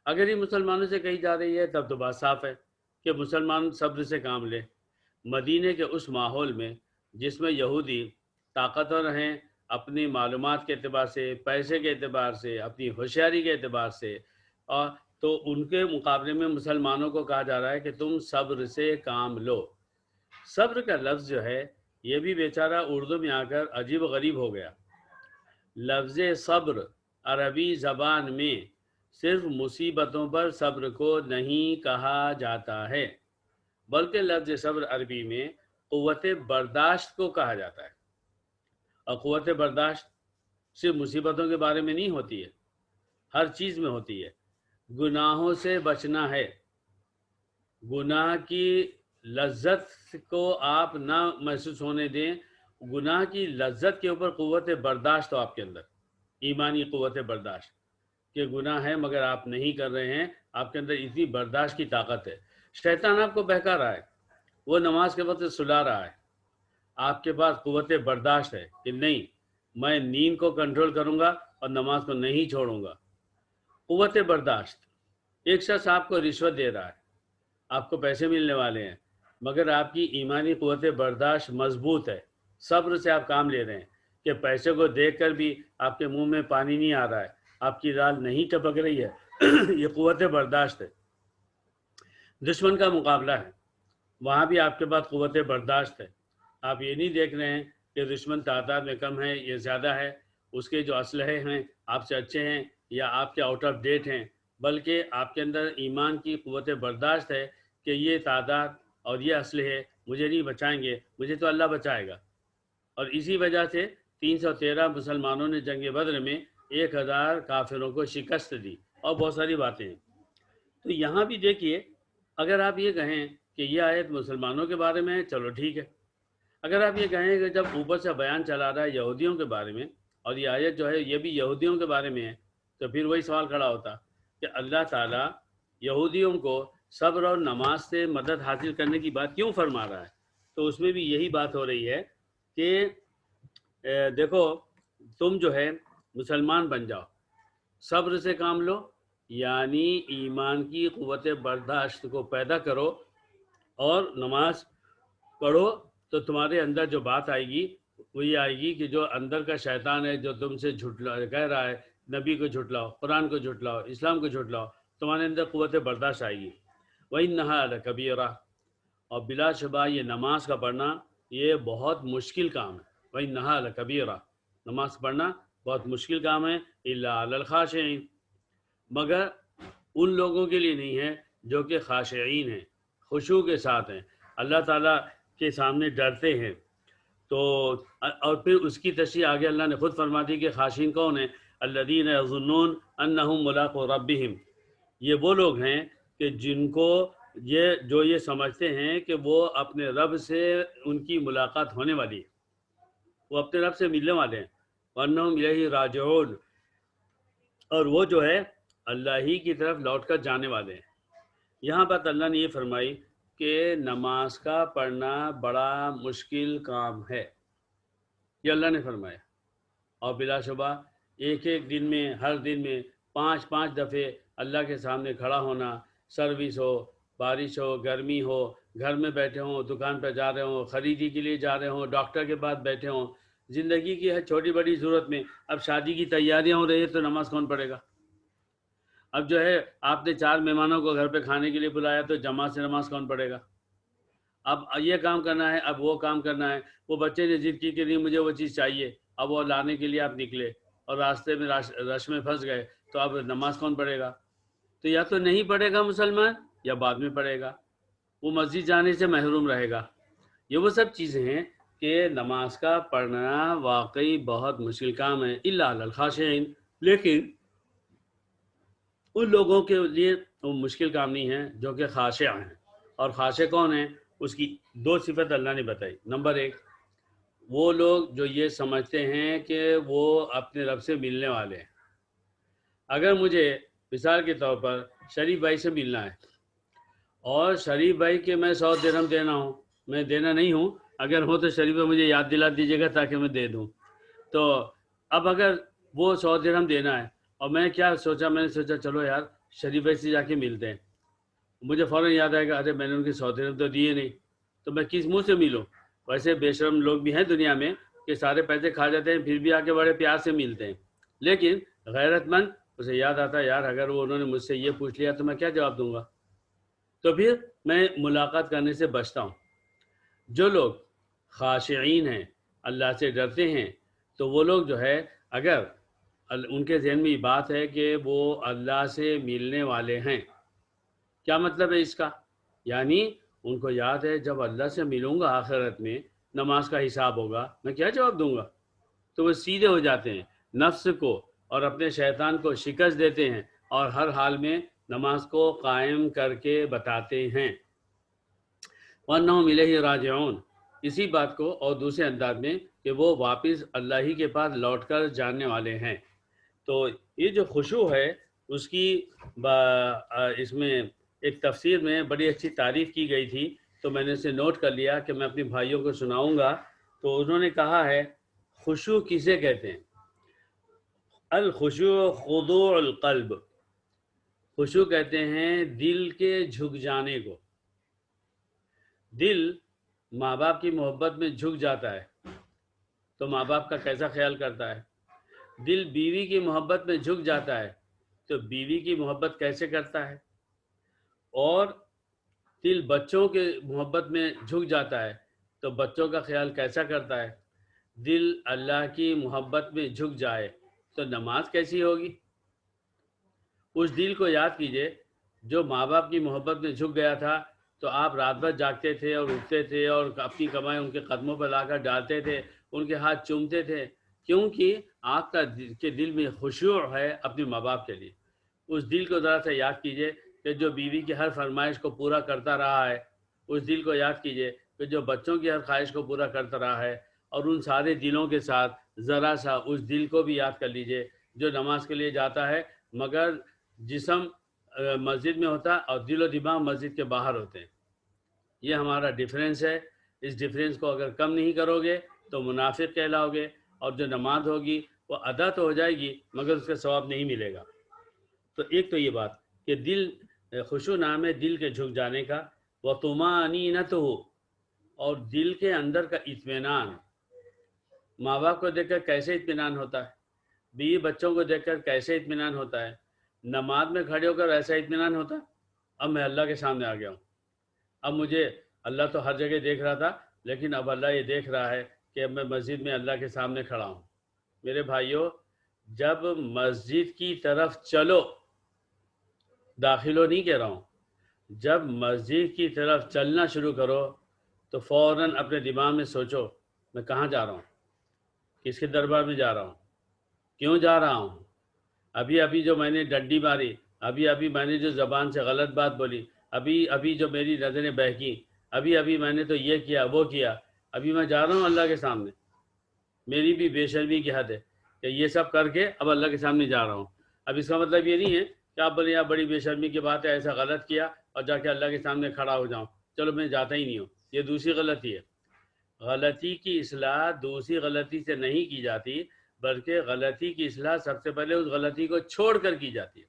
اگر یہ مسلمانوں سے کہی جا رہی ہے تب تو بات صاف ہے کہ مسلمان صبر سے کام لیں. مدینے کے اس ماحول میں جس میں یہودی طاقتور ہیں اپنی معلومات کے اعتبار سے، پیسے کے اعتبار سے، اپنی ہوشیاری کے اعتبار سے، اور تو ان کے مقابلے میں مسلمانوں کو کہا جا رہا ہے کہ تم صبر سے کام لو. صبر کا لفظ جو ہے یہ بھی بیچارہ اردو میں آ کر عجیب و غریب ہو گیا. لفظ صبر عربی زبان میں صرف مصیبتوں پر صبر کو نہیں کہا جاتا ہے، بلکہ لفظ صبر عربی میں قوت برداشت کو کہا جاتا ہے. اور قوت برداشت صرف مصیبتوں کے بارے میں نہیں ہوتی ہے، ہر چیز میں ہوتی ہے. گناہوں سے بچنا ہے، گناہ کی لذت کو آپ نہ محسوس ہونے دیں. گناہ کی لذت کے اوپر قوت برداشت ہو آپ کے اندر، ایمانی قوت برداشت کہ گناہ ہے مگر آپ نہیں کر رہے ہیں، آپ کے اندر اتنی برداشت کی طاقت ہے. شیطان آپ کو بہکا رہا ہے، وہ نماز کے وقت سلا رہا ہے، آپ کے پاس قوت برداشت ہے کہ نہیں میں نیند کو کنٹرول کروں گا اور نماز کو نہیں چھوڑوں گا. قوت برداشت. ایک شخص آپ کو رشوت دے رہا ہے، آپ کو پیسے ملنے والے ہیں، مگر آپ کی ایمانی قوت برداشت مضبوط ہے، صبر سے آپ کام لے رہے ہیں کہ پیسے کو دیکھ کر بھی آپ کے منہ میں پانی نہیں آ رہا ہے، آپ کی دال نہیں ٹپک رہی ہے یہ قوت برداشت ہے۔ دشمن کا مقابلہ ہے، وہاں بھی آپ کے پاس قوت برداشت ہے۔ آپ یہ نہیں دیکھ رہے ہیں کہ دشمن تعداد میں کم ہے یہ زیادہ ہے، اس کے جو اسلحے ہیں آپ سے اچھے ہیں یا آپ کے آؤٹ آف ڈیٹ ہیں، بلکہ آپ کے اندر ایمان کی قوت برداشت ہے کہ یہ تعداد اور یہ اسلحے مجھے نہیں بچائیں گے، مجھے تو اللہ بچائے گا۔ اور اسی وجہ سے 313 مسلمانوں نے جنگ بدر میں 1000 کافروں کو شکست دی، اور بہت ساری باتیں ہیں۔ تو یہاں بھی دیکھیے، اگر آپ یہ کہیں کہ یہ آیت مسلمانوں کے بارے میں ہے، چلو ٹھیک ہے۔ اگر آپ یہ کہیں کہ جب اوپر سے بیان چلا رہا ہے یہودیوں کے بارے میں، اور یہ آیت جو ہے یہ بھی یہودیوں کے بارے میں ہے، تو پھر وہی سوال کھڑا ہوتا کہ اللہ تعالیٰ یہودیوں کو صبر اور نماز سے مدد حاصل کرنے کی بات کیوں فرما رہا ہے؟ تو اس میں بھی یہی بات ہو رہی ہے کہ دیکھو، تم جو ہے مسلمان بن جاؤ، صبر سے کام لو، یعنی ایمان کی قوت برداشت کو پیدا کرو اور نماز پڑھو، تو تمہارے اندر جو بات آئے گی وہ یہ آئے گی کہ جو اندر کا شیطان ہے جو تم سے کہہ رہا ہے نبی کو جھٹلاؤ، قرآن کو جھٹلاؤ، اسلام کو جھٹلاؤ، تمہارے اندر قوت برداشت آئے گی۔ وَإِنَّهَا لَكَبِيرَةٌ، اور بلا شبہ یہ نماز کا پڑھنا یہ بہت مشکل کام ہے۔ وَإِنَّهَا لَكَبِيرَةٌ، نماز پڑھنا بہت مشکل کام ہے، إِلَّا عَلَى الْخَاشِعِينَ، مگر ان لوگوں کے لیے نہیں ہے جو کہ خاشعین ہیں، خشوع کے ساتھ ہیں، اللہ تعالیٰ کے سامنے ڈرتے ہیں۔ تو اور پھر اس کی تشریح آگے اللہ نے خود فرما دی کہ خاشعین کون ہیں؟ الذین یظنون انہم ملاقو ربہم، یہ وہ لوگ ہیں کہ جن کو یہ سمجھتے ہیں کہ وہ اپنے رب سے ان کی ملاقات ہونے والی ہے، وہ اپنے رب سے ملنے والے ہیں، وانہم الیہ راجعون، اور وہ جو ہے اللہ ہی کی طرف لوٹ کر جانے والے ہیں۔ یہاں بات اللہ نے یہ فرمائی کہ نماز کا پڑھنا بڑا مشکل کام ہے، یہ اللہ نے فرمایا، اور بلا شبہ ایک ایک دن میں، ہر دن میں 5 دفعے اللہ کے سامنے کھڑا ہونا، سروس ہو، بارش ہو، گرمی ہو، گھر میں بیٹھے ہوں، دکان پہ جا رہے ہوں، خریدی کے لیے جا رہے ہوں، ڈاکٹر کے پاس بیٹھے ہوں، زندگی کی ہر چھوٹی بڑی ضرورت میں، اب شادی کی تیاریاں ہو رہی ہیں تو نماز کون پڑھے گا؟ اب جو ہے آپ نے 4 مہمانوں کو گھر پہ کھانے کے لیے بلایا تو جماعت سے نماز کون پڑھے گا؟ اب یہ کام کرنا ہے، اب وہ کام کرنا ہے، وہ بچے نے ضد کی کہ نہیں مجھے وہ چیز چاہیے، اب وہ لانے کے لیے آپ نکلے اور راستے میں رش میں پھنس گئے، تو اب نماز کون پڑھے گا؟ تو یا تو نہیں پڑھے گا مسلمان، یا بعد میں پڑھے گا، وہ مسجد جانے سے محروم رہے گا۔ یہ وہ سب چیزیں ہیں کہ نماز کا پڑھنا واقعی بہت مشکل کام ہے، الا علی الخاشعین، لیکن ان لوگوں کے لیے وہ مشکل کام نہیں ہے جو کہ خاشع ہیں۔ اور خاشع کون ہیں؟ اس کی 2 صفت اللہ نے بتائی۔ نمبر 1، وہ لوگ جو یہ سمجھتے ہیں کہ وہ اپنے رب سے ملنے والے ہیں۔ اگر مجھے مثال کے طور پر شریف بھائی سے ملنا ہے اور شریف بھائی کے میں 100 درہم دینا ہوں، میں دینا نہیں ہوں، اگر ہو تو شریف بھائی مجھے یاد دلا دیجیے گا تاکہ میں دے دوں۔ تو اب اگر وہ 100 درہم دینا ہے اور میں کیا سوچا، میں نے سوچا چلو یار شریف بھائی سے جا کے ملتے ہیں، مجھے فوراً یاد آئے گا ارے میں نے ان کے 100 درہم تو دیے نہیں، تو میں کس منہ سے ملوں؟ ویسے بے شرم لوگ بھی ہیں دنیا میں کہ سارے پیسے کھا جاتے ہیں پھر بھی آ کے بڑے پیار سے ملتے ہیں، لیکن غیرت مند اسے یاد آتا ہے یار اگر وہ انہوں نے مجھ سے یہ پوچھ لیا تو میں کیا جواب دوں گا، تو پھر میں ملاقات کرنے سے بچتا ہوں۔ جو لوگ خاشعین ہیں، اللہ سے ڈرتے ہیں، تو وہ لوگ جو ہے اگر ان کے ذہن میں یہ بات ہے کہ وہ اللہ سے ملنے والے ہیں، کیا مطلب ہے اس کا؟ یعنی ان کو یاد ہے جب اللہ سے ملوں گا آخرت میں، نماز کا حساب ہوگا، میں کیا جواب دوں گا؟ تو وہ سیدھے ہو جاتے ہیں، نفس کو اور اپنے شیطان کو شکست دیتے ہیں اور ہر حال میں نماز کو قائم کر کے بتاتے ہیں۔ وَأَنَّهُمْ إِلَيْهِ رَاجِعُونَ، اسی بات کو اور دوسرے انداز میں کہ وہ واپس اللہ ہی کے پاس لوٹ کر جانے والے ہیں۔ تو یہ جو خشوع ہے اس کی اس میں ایک تفسیر میں بڑی اچھی تعریف کی گئی تھی، تو میں نے اسے نوٹ کر لیا کہ میں اپنے بھائیوں کو سناؤں گا۔ تو انہوں نے کہا ہے خشوع کسے کہتے ہیں؟ الخشوع خضوع القلب، خشوع کہتے ہیں دل کے جھک جانے کو۔ دل ماں باپ کی محبت میں جھک جاتا ہے، تو ماں باپ کا کیسا خیال کرتا ہے؟ دل بیوی کی محبت میں جھک جاتا ہے تو بیوی کی محبت کیسے کرتا ہے؟ اور دل بچوں کے محبت میں جھک جاتا ہے تو بچوں کا خیال کیسا کرتا ہے؟ دل اللہ کی محبت میں جھک جائے تو نماز کیسی ہوگی؟ اس دل کو یاد کیجئے جو ماں باپ کی محبت میں جھک گیا تھا تو آپ رات بھر جاگتے تھے اور اٹھتے تھے اور اپنی کمائی ان کے قدموں پر لا کر ڈالتے تھے، ان کے ہاتھ چومتے تھے، کیونکہ آپ کا کے دل میں خشوع ہے اپنے ماں باپ کے لیے۔ اس دل کو ذرا سا یاد کیجئے کہ جو بیوی کی ہر فرمائش کو پورا کرتا رہا ہے، اس دل کو یاد کیجئے کہ جو بچوں کی ہر خواہش کو پورا کرتا رہا ہے، اور ان سارے دلوں کے ساتھ ذرا سا اس دل کو بھی یاد کر لیجئے جو نماز کے لیے جاتا ہے مگر جسم مسجد میں ہوتا اور دل و دماغ مسجد کے باہر ہوتے ہیں۔ یہ ہمارا ڈیفرنس ہے۔ اس ڈیفرنس کو اگر کم نہیں کرو گے تو منافق کہلاؤ گے، اور جو نماز ہوگی وہ ادا تو ہو جائے گی مگر اس کا ثواب نہیں ملے گا۔ تو ایک تو یہ بات کہ دل خشوع نام ہے دل کے جھک جانے کا، وَطُمَأْنِينَتُهُ، اور دل کے اندر کا اطمینان۔ ماں باپ کو دیکھ کر کیسے اطمینان ہوتا ہے؟ بیوی بچوں کو دیکھ کر کیسے اطمینان ہوتا ہے؟ نماز میں کھڑے ہو کر ایسا اطمینان ہوتا؟ اب میں اللہ کے سامنے آ گیا ہوں، اب مجھے اللہ تو ہر جگہ دیکھ رہا تھا لیکن اب اللہ یہ دیکھ رہا ہے کہ اب میں مسجد میں اللہ کے سامنے کھڑا ہوں۔ میرے بھائیوں، جب مسجد کی طرف چلو، داخلو نہیں کہہ رہا ہوں، جب مسجد کی طرف چلنا شروع کرو تو فوراً اپنے دماغ میں سوچو میں کہاں جا رہا ہوں، کس کے دربار میں جا رہا ہوں، کیوں جا رہا ہوں؟ ابھی جو میں نے ڈنڈی ماری، ابھی میں نے جو زبان سے غلط بات بولی، ابھی جو میری نظریں بہکی، ابھی میں نے تو یہ کیا وہ کیا، ابھی میں جا رہا ہوں اللہ کے سامنے۔ میری بھی بے شرمی کی حد ہے کہ یہ سب کر کے اب اللہ کے سامنے جا رہا ہوں۔ اب اس کا مطلب یہ نہیں ہے کہ آپ بولے یار بڑی بے شرمی کی بات ہے، ایسا غلط کیا اور جا کے اللہ کے سامنے کھڑا ہو جاؤں، چلو میں جاتا ہی نہیں ہوں۔ یہ دوسری غلطی ہے۔ غلطی کی اصلاح دوسری غلطی سے نہیں کی جاتی، بلکہ غلطی کی اصلاح سب سے پہلے اس غلطی کو چھوڑ کر کی جاتی ہے۔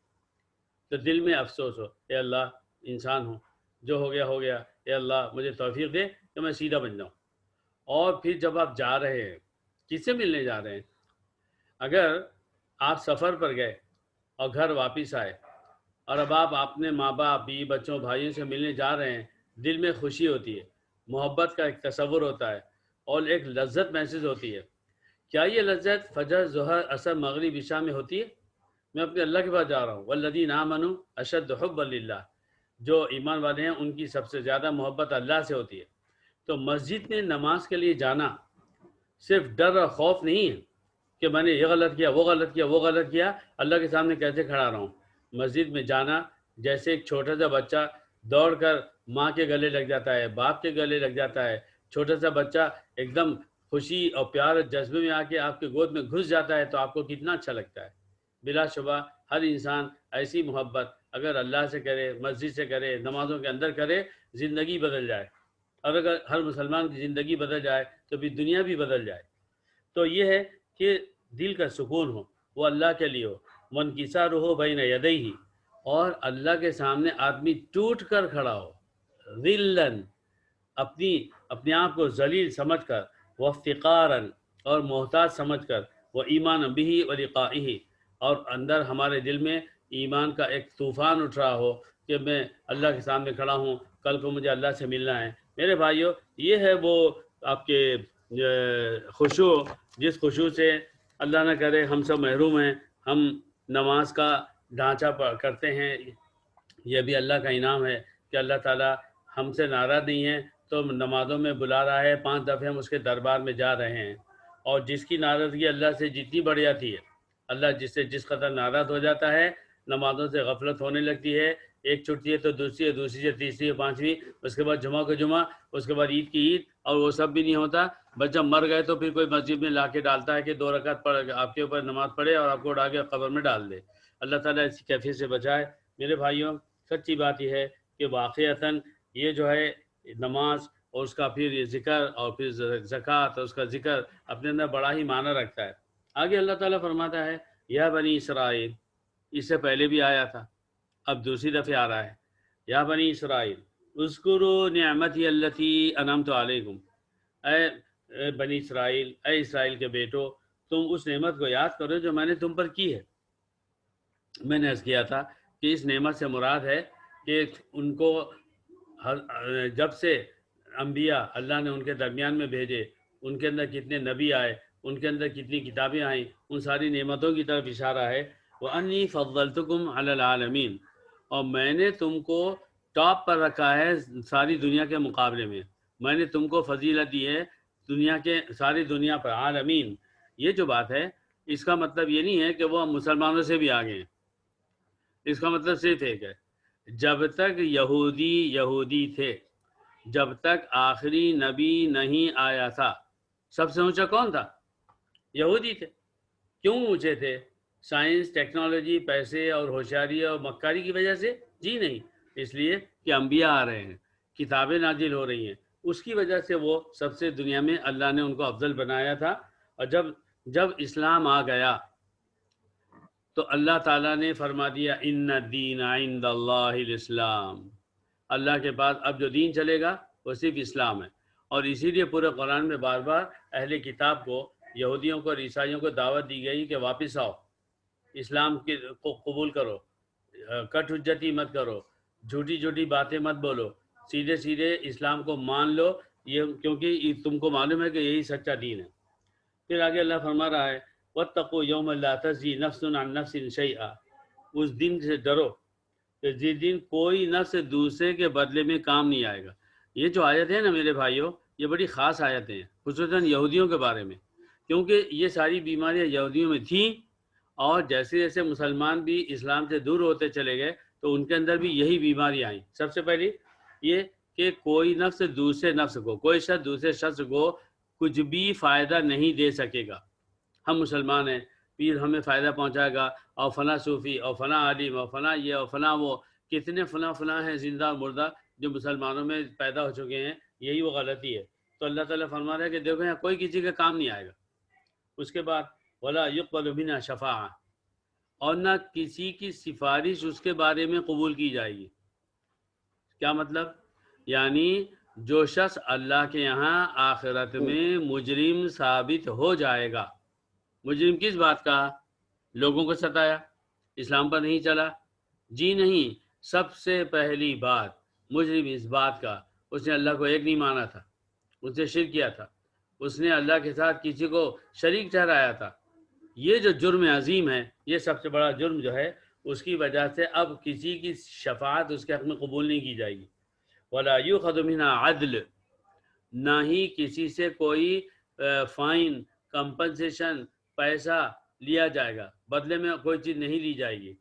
تو دل میں افسوس ہو، اے اللہ انسان ہوں، جو ہو گیا، اے اللہ مجھے توفیق دے کہ میں سیدھا بن جاؤں۔ اور پھر جب آپ جا رہے ہیں، کس سے ملنے جا رہے ہیں؟ اگر آپ سفر پر گئے اور گھر واپس آئے اور اب آپ اپنے ماں باپ، بیوی بچوں، بھائیوں سے ملنے جا رہے ہیں، دل میں خوشی ہوتی ہے، محبت کا ایک تصور ہوتا ہے اور ایک لذت محسوس ہوتی ہے۔ کیا یہ لذت فجر، ظہر، عصر، مغرب، عشاء میں ہوتی ہے؟ میں اپنے اللہ کے پاس جا رہا ہوں، والذین آمنوا اشد حبا للہ، جو ایمان والے ہیں ان کی سب سے زیادہ محبت اللہ سے ہوتی ہے۔ تو مسجد میں نماز کے لیے جانا صرف ڈر اور خوف نہیں ہے کہ میں نے یہ غلط کیا وہ غلط کیا، اللہ کے سامنے کیسے کھڑا رہا ہوں۔ مسجد میں جانا جیسے ایک چھوٹا سا بچہ دوڑ کر ماں کے گلے لگ جاتا ہے، باپ کے گلے لگ جاتا ہے، چھوٹا سا بچہ ایک دم خوشی اور پیار اور جذبے میں آ کے آپ کے گود میں گھس جاتا ہے تو آپ کو کتنا اچھا لگتا ہے۔ بلا شبہ ہر انسان ایسی محبت اگر اللہ سے کرے، مسجد سے کرے، نمازوں کے اندر کرے، زندگی بدل جائے۔ اور اگر ہر مسلمان کی زندگی بدل جائے تو بھی دنیا بھی بدل جائے۔ تو یہ ہے کہ دل کا سکون ہو، وہ اللہ کے لیے ہو، منکسار ہو بین یدیہ، اور اللہ کے سامنے آدمی ٹوٹ کر کھڑا ہو، ذلًا، اپنے آپ کو ذلیل سمجھ کر، وافتقارا، اور محتاج سمجھ کر، وایمانا بہ ولقائہ، اور اندر ہمارے دل میں ایمان کا ایک طوفان اٹھ رہا ہو کہ میں اللہ کے سامنے کھڑا ہوں، کل کو مجھے اللہ سے ملنا ہے۔ میرے بھائیوں، یہ ہے وہ آپ کے خشوع، جس خشوع سے اللہ نہ کرے ہم سب محروم ہیں۔ ہم نماز کا ڈھانچہ کرتے ہیں، یہ بھی اللہ کا انعام ہے کہ اللہ تعالیٰ ہم سے ناراض نہیں ہے تو نمازوں میں بلا رہا ہے، 5 دفعے ہم اس کے دربار میں جا رہے ہیں۔ اور جس کی ناراضگی اللہ سے جتنی بڑھ جاتی ہے، اللہ جس قدر ناراض ہو جاتا ہے، نمازوں سے غفلت ہونے لگتی ہے، ایک چھٹتی ہے تو دوسری سے تیسری ہے، 5ویں، اس کے بعد جمعہ کو جمعہ، اس کے بعد عید کی عید، اور وہ سب بھی نہیں ہوتا۔ بس جب مر گئے تو پھر کوئی مسجد میں لا کے ڈالتا ہے کہ 2 رکعت پڑھ آپ کے اوپر نماز پڑھے اور آپ کو اٹھا کے قبر میں ڈال دے۔ اللہ تعالیٰ اس کیفیت سے بچائے۔ میرے بھائیوں، سچی بات یہ ہے کہ واقعتاً یہ جو ہے نماز اور اس کا پھر یہ ذکر اور پھر زکوٰۃ اور اس کا ذکر اپنے اندر بڑا ہی معنی رکھتا ہے۔ آگے اللہ تعالیٰ فرماتا ہے یا بنی اسرائیل، اس سے پہلے بھی آیا تھا، اب دوسری دفعہ آ رہا ہے، یا بنی اسرائیل اذکروا نعمتی التی انعمت علیکم، اے اے بنی اسرائیل، اے اسرائیل کے بیٹو، تم اس نعمت کو یاد کرو جو میں نے تم پر کی ہے۔ میں نے عرض کیا تھا کہ اس نعمت سے مراد ہے کہ ان کو جب سے انبیاء اللہ نے ان کے درمیان میں بھیجے، ان کے اندر کتنے نبی آئے، ان کے اندر کتنی کتابیں آئیں، ان ساری نعمتوں کی طرف اشارہ ہے۔ وَأَنِّي فَضَّلْتُكُمْ عَلَى الْعَالَمِينَ، اور میں نے تم کو ٹاپ پر رکھا ہے ساری دنیا کے مقابلے میں نے تم کو فضیلت دی ہے دنیا کے، ساری دنیا پر، عالمین۔ یہ جو بات ہے اس کا مطلب یہ نہیں ہے کہ وہ مسلمانوں سے بھی آگے ہیں، اس کا مطلب صرف ایک ہے، جب تک یہودی تھے، جب تک آخری نبی نہیں آیا تھا، سب سے اونچا کون تھا؟ یہودی تھے۔ کیوں اونچے تھے؟ سائنس، ٹیکنالوجی، پیسے اور ہوشیاری اور مکاری کی وجہ سے؟ جی نہیں، اس لیے کہ انبیاء آ رہے ہیں، کتابیں نازل ہو رہی ہیں، اس کی وجہ سے وہ سب سے دنیا میں اللہ نے ان کو افضل بنایا تھا۔ اور جب اسلام آ گیا تو اللہ تعالیٰ نے فرما دیا ان الدین عند اللہ الاسلام، اللہ کے پاس اب جو دین چلے گا وہ صرف اسلام ہے۔ اور اسی لیے پورے قرآن میں بار بار اہل کتاب کو، یہودیوں کو اور عیسائیوں کو دعوت دی گئی کہ واپس آؤ، اسلام کو قبول کرو، کٹ حجتی مت کرو، جھوٹی باتیں مت بولو، سیدھے سیدھے اسلام کو مان لو، یہ کیونکہ تم کو معلوم ہے کہ یہی سچا دین ہے۔ پھر آگے اللہ فرما رہا ہے وَاتَّقُوا يَوْمًا لَا تَجْزِي نَفْسٌ عَن نَفْسٍ شَيْئًا، اس دن سے ڈرو کہ جس دن کوئی نفس دوسرے کے بدلے میں کام نہیں آئے گا۔ یہ جو آیت ہے نا میرے بھائیوں، یہ بڑی خاص آیتیں ہیں، خصوصاً یہودیوں کے بارے میں، کیونکہ یہ ساری بیماریاں یہودیوں میں تھیں، اور جیسے جیسے مسلمان بھی اسلام سے دور ہوتے چلے گئے تو ان کے اندر بھی یہی بیماری آئیں۔ سب سے پہلی یہ کہ کوئی نفس دوسرے نفس کو، کوئی شخص دوسرے شخص کو کچھ بھی فائدہ نہیں دے سکے گا۔ ہم مسلمان ہیں، پیر ہمیں فائدہ پہنچائے گا، اور فلاں صوفی اور فلاں عالم اور فلاں یہ اور فلاں وہ، کتنے فلاں ہیں زندہ اور مردہ جو مسلمانوں میں پیدا ہو چکے ہیں، یہی وہ غلطی ہے۔ تو اللہ تعالیٰ فرما رہا ہے کہ دیکھو یہاں کوئی کسی کا کام نہیں آئے گا۔ اس کے بعد وَلَا يُقْبَلُ مِنْهَا شَفَاعَةٌ، اور نہ کسی کی سفارش اس کے بارے میں قبول کی جائے گی۔ کیا مطلب؟ یعنی جو شخص اللہ کے یہاں آخرت میں مجرم ثابت ہو جائے گا، مجرم کس بات کا؟ لوگوں کو ستایا، اسلام پر نہیں چلا؟ جی نہیں، سب سے پہلی بات مجرم اس بات کا، اس نے اللہ کو ایک نہیں مانا تھا، اس نے شرک کیا تھا، اس نے اللہ کے ساتھ کسی کو شریک ٹھہرایا تھا۔ یہ جو جرم عظیم ہے، یہ سب سے بڑا جرم جو ہے، اس کی وجہ سے اب کسی کی شفاعت اس کے حق میں قبول نہیں کی جائے گی۔ وَلَا يُؤْخَذُ مِنْهَا عَدْلٌ، نہ ہی کسی سے کوئی فائن، کمپنسیشن، پیسہ لیا جائے گا، بدلے میں کوئی چیز نہیں لی جائے گی۔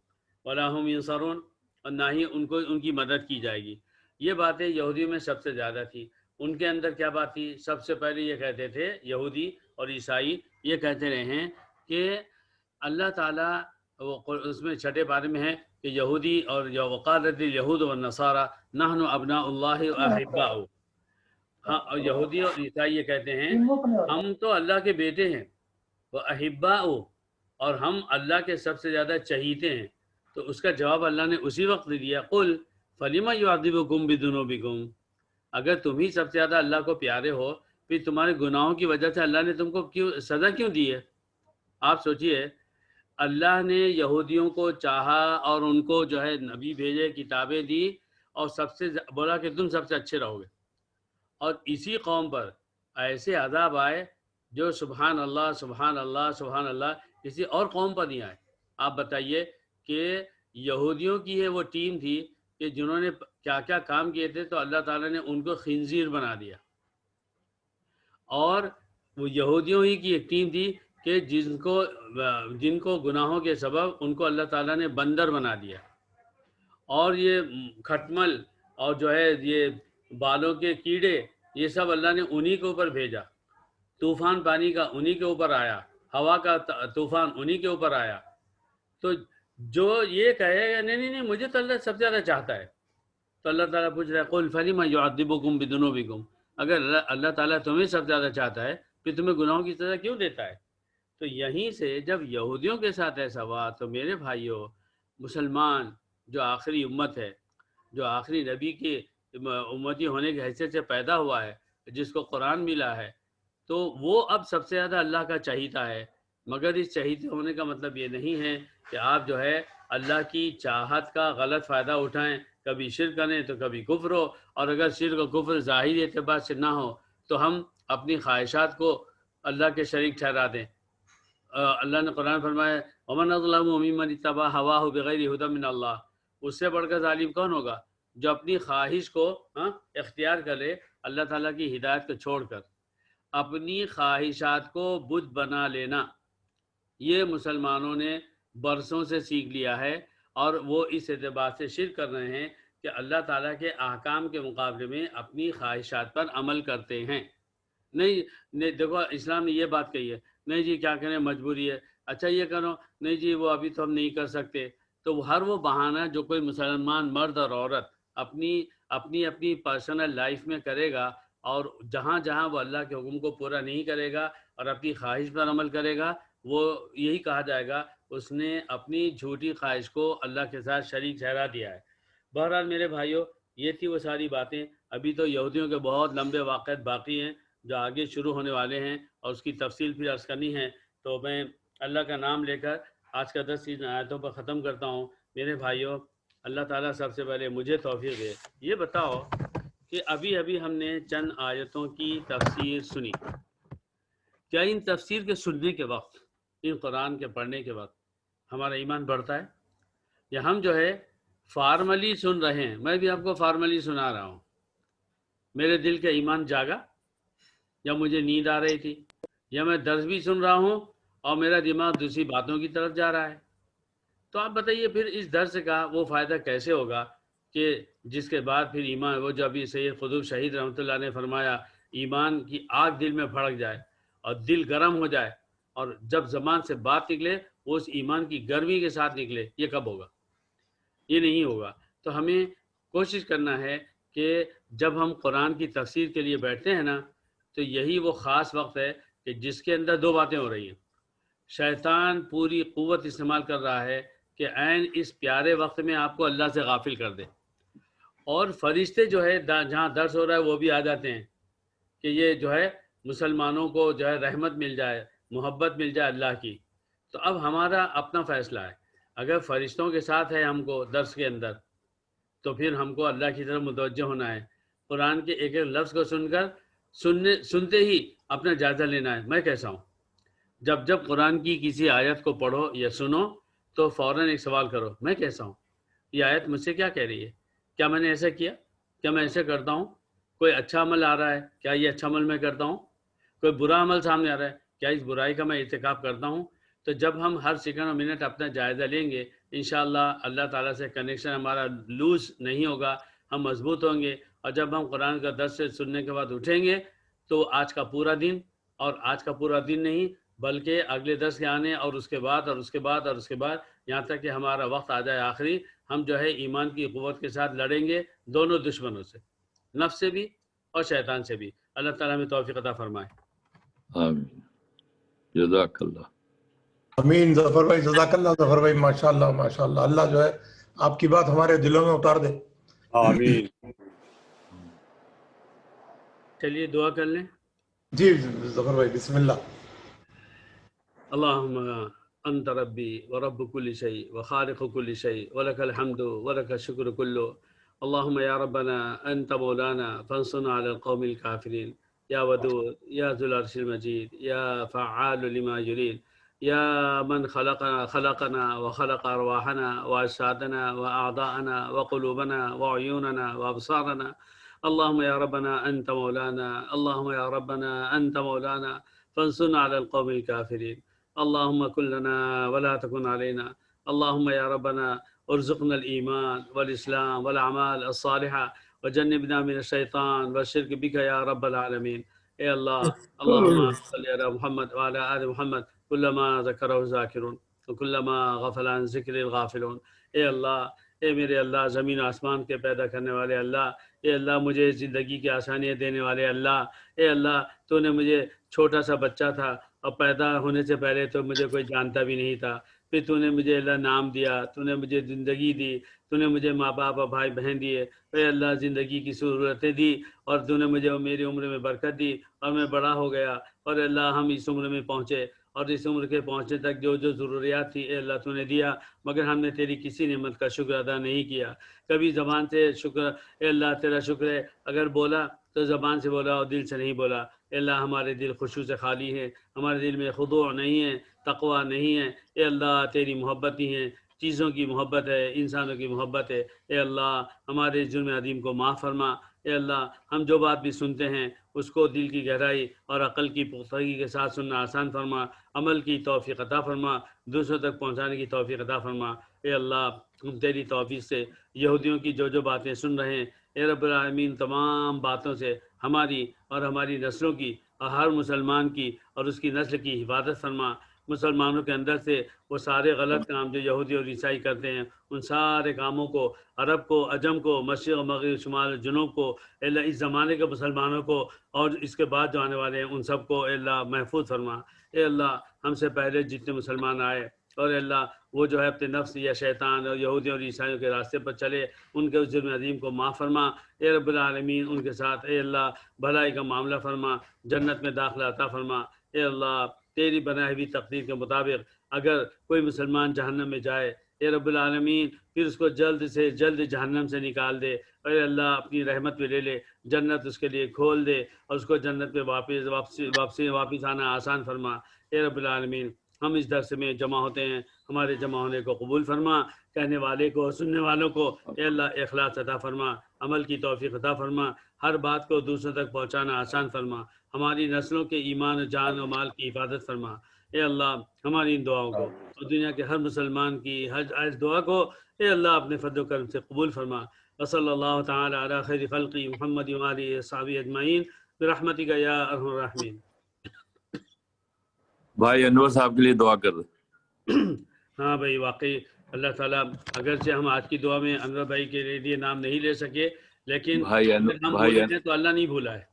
وَلَا هُمْ يُنصَرُونَ، اور نہ ہی ان کی مدد کی جائے گی۔ یہ باتیں یہودیوں میں سب سے زیادہ تھی۔ ان کے اندر کیا بات تھی؟ سب سے پہلے یہ کہتے تھے، یہودی اور عیسائی یہ کہتے رہے ہیں کہ اللہ تعالیٰ اس میں چھٹے بارے میں ہے کہ یہودی اور وقالت الیہود والنصارى نحن ابناء اللہ واحباؤہ، ہاں، اور یہودی اور عیسائی یہ کہتے ہیں ہم تو اللہ کے بیٹے ہیں، واحباؤہ، اور ہم اللہ کے سب سے زیادہ چہیتے ہیں۔ تو اس کا جواب اللہ نے اسی وقت دیا، قل فلم یعذبکم بذنوبکم، اگر تم ہی سب سے زیادہ اللہ کو پیارے ہو، پھر تمہارے گناہوں کی وجہ سے اللہ نے تم کو سزا کیوں دی ہے؟ آپ سوچئے، اللہ نے یہودیوں کو چاہا اور ان کو جو ہے نبی بھیجے، کتابیں دی، اور سب سے بولا کہ تم سب سے اچھے رہو گے، اور اسی قوم پر ایسے عذاب آئے جو سبحان اللہ سبحان اللہ سبحان اللہ کسی اور قوم پر نہیں آئے۔ آپ بتائیے کہ یہودیوں کی یہ وہ ٹیم تھی کہ جنہوں نے کیا کیا کام کیے تھے، تو اللہ تعالیٰ نے ان کو خنزیر بنا دیا، اور وہ یہودیوں ہی کی ایک ٹیم تھی کہ جن کو گناہوں کے سبب ان کو اللہ تعالیٰ نے بندر بنا دیا، اور یہ کھٹمل اور جو ہے یہ بالوں کے کیڑے، یہ سب اللہ نے انہی کے اوپر بھیجا۔ طوفان پانی کا انہی کے اوپر آیا، ہوا کا طوفان انہی کے اوپر آیا۔ تو جو یہ کہے گا نہیں مجھے تو اللہ سب سے زیادہ چاہتا ہے، تو اللہ تعالیٰ پوچھ رہا ہے قل فلم یعذبکم بذنوبکم، اگر اللہ تعالیٰ تمہیں سب سے زیادہ چاہتا ہے پھر تمہیں گناہوں کی سزا کیوں دیتا ہے؟ تو یہیں سے جب یہودیوں کے ساتھ ایسا ہوا تو میرے بھائیوں، مسلمان جو آخری امت ہے، جو آخری نبی کی امتی ہونے کی حیثیت سے پیدا ہوا ہے، جس کو قرآن ملا ہے، تو وہ اب سب سے زیادہ اللہ کا چہیتا ہے، مگر اس چہیتے ہونے کا مطلب یہ نہیں ہے کہ آپ جو ہے اللہ کی چاہت کا غلط فائدہ اٹھائیں، کبھی شرک کریں تو کبھی کفر ہو، اور اگر شرک و کفر ظاہری اعتبار سے نہ ہو تو ہم اپنی خواہشات کو اللہ کے شریک ٹھہرا دیں۔ اللہ نے قرآن فرمایا ومن اظلم ممن اتبع هواه بغیر هدى من اللہ، اس سے بڑھ کر ظالم کون ہوگا جو اپنی خواہش کو اختیار کرے اللہ تعالیٰ کی ہدایت کو چھوڑ کر، اپنی خواہشات کو بت بنا لینا۔ یہ مسلمانوں نے برسوں سے سیکھ لیا ہے، اور وہ اس اعتبار سے شرک کر رہے ہیں کہ اللہ تعالیٰ کے احکام کے مقابلے میں اپنی خواہشات پر عمل کرتے ہیں۔ نہیں دیکھو اسلام نے یہ بات کہی ہے، نہیں جی کیا کریں مجبوری ہے، اچھا یہ کرو، نہیں جی وہ ابھی تو ہم نہیں کر سکتے۔ تو ہر وہ بہانہ جو کوئی مسلمان مرد اور عورت اپنی پرسنل لائف میں کرے گا، اور جہاں جہاں وہ اللہ کے حکم کو پورا نہیں کرے گا اور اپنی خواہش پر عمل کرے گا، وہ یہی کہا جائے گا اس نے اپنی جھوٹی خواہش کو اللہ کے ساتھ شریک ٹھہرا دیا ہے۔ بہرحال میرے بھائیوں، یہ تھی وہ ساری باتیں۔ ابھی تو یہودیوں کے بہت لمبے واقعات باقی ہیں جو آگے شروع ہونے والے ہیں، اور اس کی تفصیل پھر عرض کرنی ہے، تو میں اللہ کا نام لے کر آج کا 10 آیتوں پر ختم کرتا ہوں۔ میرے بھائیوں، اللہ تعالیٰ سب سے پہلے مجھے توفیق دے۔ یہ بتاؤ کہ ابھی ہم نے چند آیتوں کی تفسیر سنی، کیا ان تفسیر کے سننے کے وقت، ان قرآن کے پڑھنے کے وقت ہمارا ایمان بڑھتا ہے، یا ہم جو ہے فارملی سن رہے ہیں؟ میں بھی آپ کو فارملی سنا رہا ہوں، میرے دل کا ایمان جاگا، یا مجھے نیند آ رہی تھی، یا میں درس بھی سن رہا ہوں اور میرا دماغ دوسری باتوں کی طرف جا رہا ہے؟ تو آپ بتائیے پھر اس درس کا وہ فائدہ کیسے ہوگا کہ جس کے بعد پھر ایمان، وہ جو ابھی سید قطب شہید رحمۃ اللہ نے فرمایا، ایمان کی آگ دل میں بھڑک جائے اور دل گرم ہو جائے، اور جب زبان سے بات نکلے وہ اس ایمان کی گرمی کے ساتھ نکلے، یہ کب ہوگا؟ یہ نہیں ہوگا۔ تو ہمیں کوشش کرنا ہے کہ جب ہم قرآن کی تفسیر کے لیے بیٹھتے ہیں نا، تو یہی وہ خاص وقت ہے کہ جس کے اندر دو باتیں ہو رہی ہیں۔ شیطان پوری قوت استعمال کر رہا ہے کہ عین اس پیارے وقت میں آپ کو اللہ سے غافل کر دے، اور فرشتے جو ہے جہاں درس ہو رہا ہے وہ بھی آ جاتے ہیں کہ یہ جو ہے مسلمانوں کو جو ہے رحمت مل جائے، محبت مل جائے اللہ کی۔ تو اب ہمارا اپنا فیصلہ ہے، اگر فرشتوں کے ساتھ ہے ہم کو درس کے اندر، تو پھر ہم کو اللہ کی طرف متوجہ ہونا ہے، قرآن کے ایک ایک لفظ کو سن کر سنتے ہی اپنا جائزہ لینا ہے، میں کیسا ہوں۔ جب قرآن کی کسی آیت کو پڑھو یا سنو تو فوراً ایک سوال کرو، میں کیسا ہوں، یہ آیت مجھ سے کیا کہہ رہی ہے، کیا میں نے ایسا کیا، کیا میں ایسے کرتا ہوں، کوئی اچھا عمل آ رہا ہے، کیا یہ اچھا عمل میں کرتا ہوں، کوئی برا عمل سامنے آ رہا ہے، کیا اس برائی کا میں ارتکاب کرتا ہوں۔ تو جب ہم ہر سیکنڈ اور منٹ اپنا جائزہ لیں گے، انشاءاللہ اللہ تعالیٰ سے کنیکشن ہمارا لوز نہیں ہوگا، ہم مضبوط ہوں گے، اور جب ہم قرآن کا درس سے سننے کے بعد اٹھیں گے تو آج کا پورا دن، اور آج کا پورا دن نہیں بلکہ اگلے درس کے آنے اور اس کے بعد اور اس کے بعد اور اس کے بعد، یہاں تک کہ ہمارا وقت آ جائے آخری، ہم جو ہے ایمان کی قوت کے ساتھ لڑیں گے دونوں دشمنوں سے، نفس سے بھی اور شیطان سے بھی۔ اللہ تعالیٰ ہمیں توفیق عطا فرمائے۔
آمین، جزاک اللہ۔
امین ظفر بھائی، جزاک اللہ ظفر بھائی، ماشاءاللہ ماشاءاللہ، اللہ جو ہے آپ کی بات ہمارے دلوں میں اتار دے۔
آمین۔
چلیے دعا کر لیں۔
جی ظفر بھائی بسم اللہ۔
اللہم انت ربی ورب کل شیء وخالق کل شیء ولک الحمد ولک الشکر کلو، اللہم یا ربنا انت مولانا فانصرنا علی القوم الکافرین، یا ودود یا ذو العرش المجید یا فعال لما یرید، یا من خلقنا وخلق ارواحنا واجسادنا واعضاءنا وقلوبنا وعیوننا وابصارنا، اللہم یا ربنا انت مولانا، اللہم یا ربنا انت مولانا فانصرنا علی القوم الکافرین، اللہم کن لنا ولا تکن علینا، اللہم یا ربنا ارزقنا الایمان والاسلام والاعمال الصالحہ وجنبنا من الشیطان والشرک بک یا رب العالمین۔ اے اللہ، اللہم صلی علی محمد وعلی آل محمد کلما ذکرہ الذاکرون وکلما غفل عن ذکر الغافلون۔ اے اللہ، اے میرے اللہ، زمین و آسمان کے پیدا کرنے والے اللہ، اے اللہ مجھے زندگی کی آسانیاں دینے والے اللہ، اے اللہ تو نے مجھے چھوٹا سا بچہ تھا اور پیدا ہونے سے پہلے تو مجھے کوئی جانتا بھی نہیں تھا، پھر تو نے مجھے اللہ نام دیا، تو نے مجھے زندگی دی، تو نے مجھے ماں باپ اور بھائی بہن دیے، اے اللہ زندگی کی ضرورتیں دی، اور تو نے مجھے میری عمر میں برکت دی اور میں بڑا ہو گیا، اور اللہ ہم اس عمر میں پہنچے، اور اس عمر کے پہنچنے تک جو جو ضروریات تھی اے اللہ تو نے دیا، مگر ہم نے تیری کسی نعمت کا شکر ادا نہیں کیا۔ کبھی زبان سے شکر، اے اللہ تیرا شکر ہے، اگر بولا تو زبان سے بولا اور دل سے نہیں بولا۔ اے اللہ ہمارے دل خشوع سے خالی ہے، ہمارے دل میں خضوع نہیں ہے، تقوی نہیں ہے۔ اے اللہ تیری محبت ہی ہے، چیزوں کی محبت ہے، انسانوں کی محبت ہے۔ اے اللہ ہمارے جرم عظیم کو معاف فرما۔ اے اللہ ہم جو بات بھی سنتے ہیں اس کو دل کی گہرائی اور عقل کی پختگی کے ساتھ سننا آسان فرما، عمل کی توفیق عطا فرما، دوسروں تک پہنچانے کی توفیق عطا فرما۔ اے اللہ ہم تیری توفیق سے یہودیوں کی جو باتیں سن رہے ہیں، اے رب العالمین تمام باتوں سے ہماری اور ہماری نسلوں کی اور ہر مسلمان کی اور اس کی نسل کی حفاظت فرما۔ مسلمانوں کے اندر سے وہ سارے غلط کام جو یہودی اور عیسائی کرتے ہیں، ان سارے کاموں کو، عرب کو، عجم کو، مشرق مغرب شمال جنوب کو، اے اللہ اس زمانے کے مسلمانوں کو اور اس کے بعد جو آنے والے ہیں ان سب کو اے اللہ محفوظ فرما۔ اے اللہ ہم سے پہلے جتنے مسلمان آئے اور اے اللہ وہ جو ہے اپنے نفس یا شیطان اور یہودیوں اور عیسائیوں کے راستے پر چلے، ان کے اس جرم عظیم کو معاف فرما۔ اے رب العالمین ان کے ساتھ اے اللہ بھلائی کا معاملہ فرما، جنت میں داخلہ عطا فرما۔ اے اللہ تیری بنائی ہوئی تقدیر کے مطابق اگر کوئی مسلمان جہنم میں جائے، اے رب العالمین پھر اس کو جلد سے جلد جہنم سے نکال دے، اے اللہ اپنی رحمت میں لے لے، جنت اس کے لیے کھول دے اور اس کو جنت میں واپس آنا آسان فرما۔ اے رب العالمین ہم اس درس میں جمع ہوتے ہیں، ہمارے جمع ہونے کو قبول فرما، کہنے والے کو سننے والوں کو اے اللہ اخلاص عطا فرما، عمل کی توفیق عطا فرما، ہر بات کو دوسروں تک پہنچانا آسان فرما، ہماری نسلوں کے ایمان و جان و مال کی حفاظت فرما۔ اے اللہ ہماری ان دعاؤں کو اور دنیا کے ہر مسلمان کی ہر دعا کو اے اللہ اپنے فضل و کرم سے قبول فرما۔ وصلی اللہ تعالی علی خیر خلقی محمد و آلہ وصحبہ اجمعین برحمتک یا ارحم الراحمین۔
بھائی انور صاحب کے لیے دعا کر دیں۔
ہاں بھائی واقعی اللہ تعالیٰ اگرچہ ہم آج کی دعا میں انور بھائی کے لیے نام نہیں لے سکے، لیکن اگر ہم بھولے ہیں تو اللہ نہیں بھولا ہے۔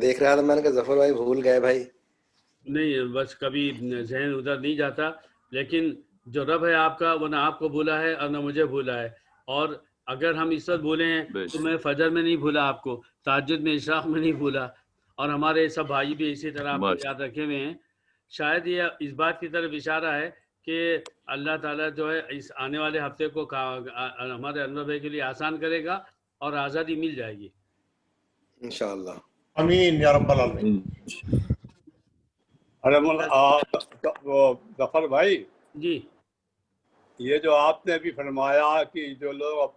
دیکھ رہا تھا میں نے کہا ظفر بھائی بھول گئے بھائی۔
نہیں بس کبھی ذہن ادھر نہیں جاتا، لیکن جو رب ہے آپ کا وہ نہ آپ کو بھولا ہے اور نہ مجھے بھولا ہے، اور اگر ہم اس وقت بھولے ہیں تو میں فجر میں نہیں بھولا آپ کو، تہجد میں اشراق میں نہیں بھولا، اور ہمارے سب بھائی بھی اسی طرح آپ کو یاد رکھے ہوئے ہیں۔ شاید یہ اس بات کی طرف اشارہ ہے کہ اللہ تعالیٰ جو ہے اس آنے والے ہفتے کو ہمارے انور بھائی کے لیے آسان کرے گا اور آزادی مل جائے گی
انشاءاللہ
آمین یا رب العالمین۔
ظفر بھائی
جی
یہ جو آپ نے بھی فرمایا کہ جو لوگ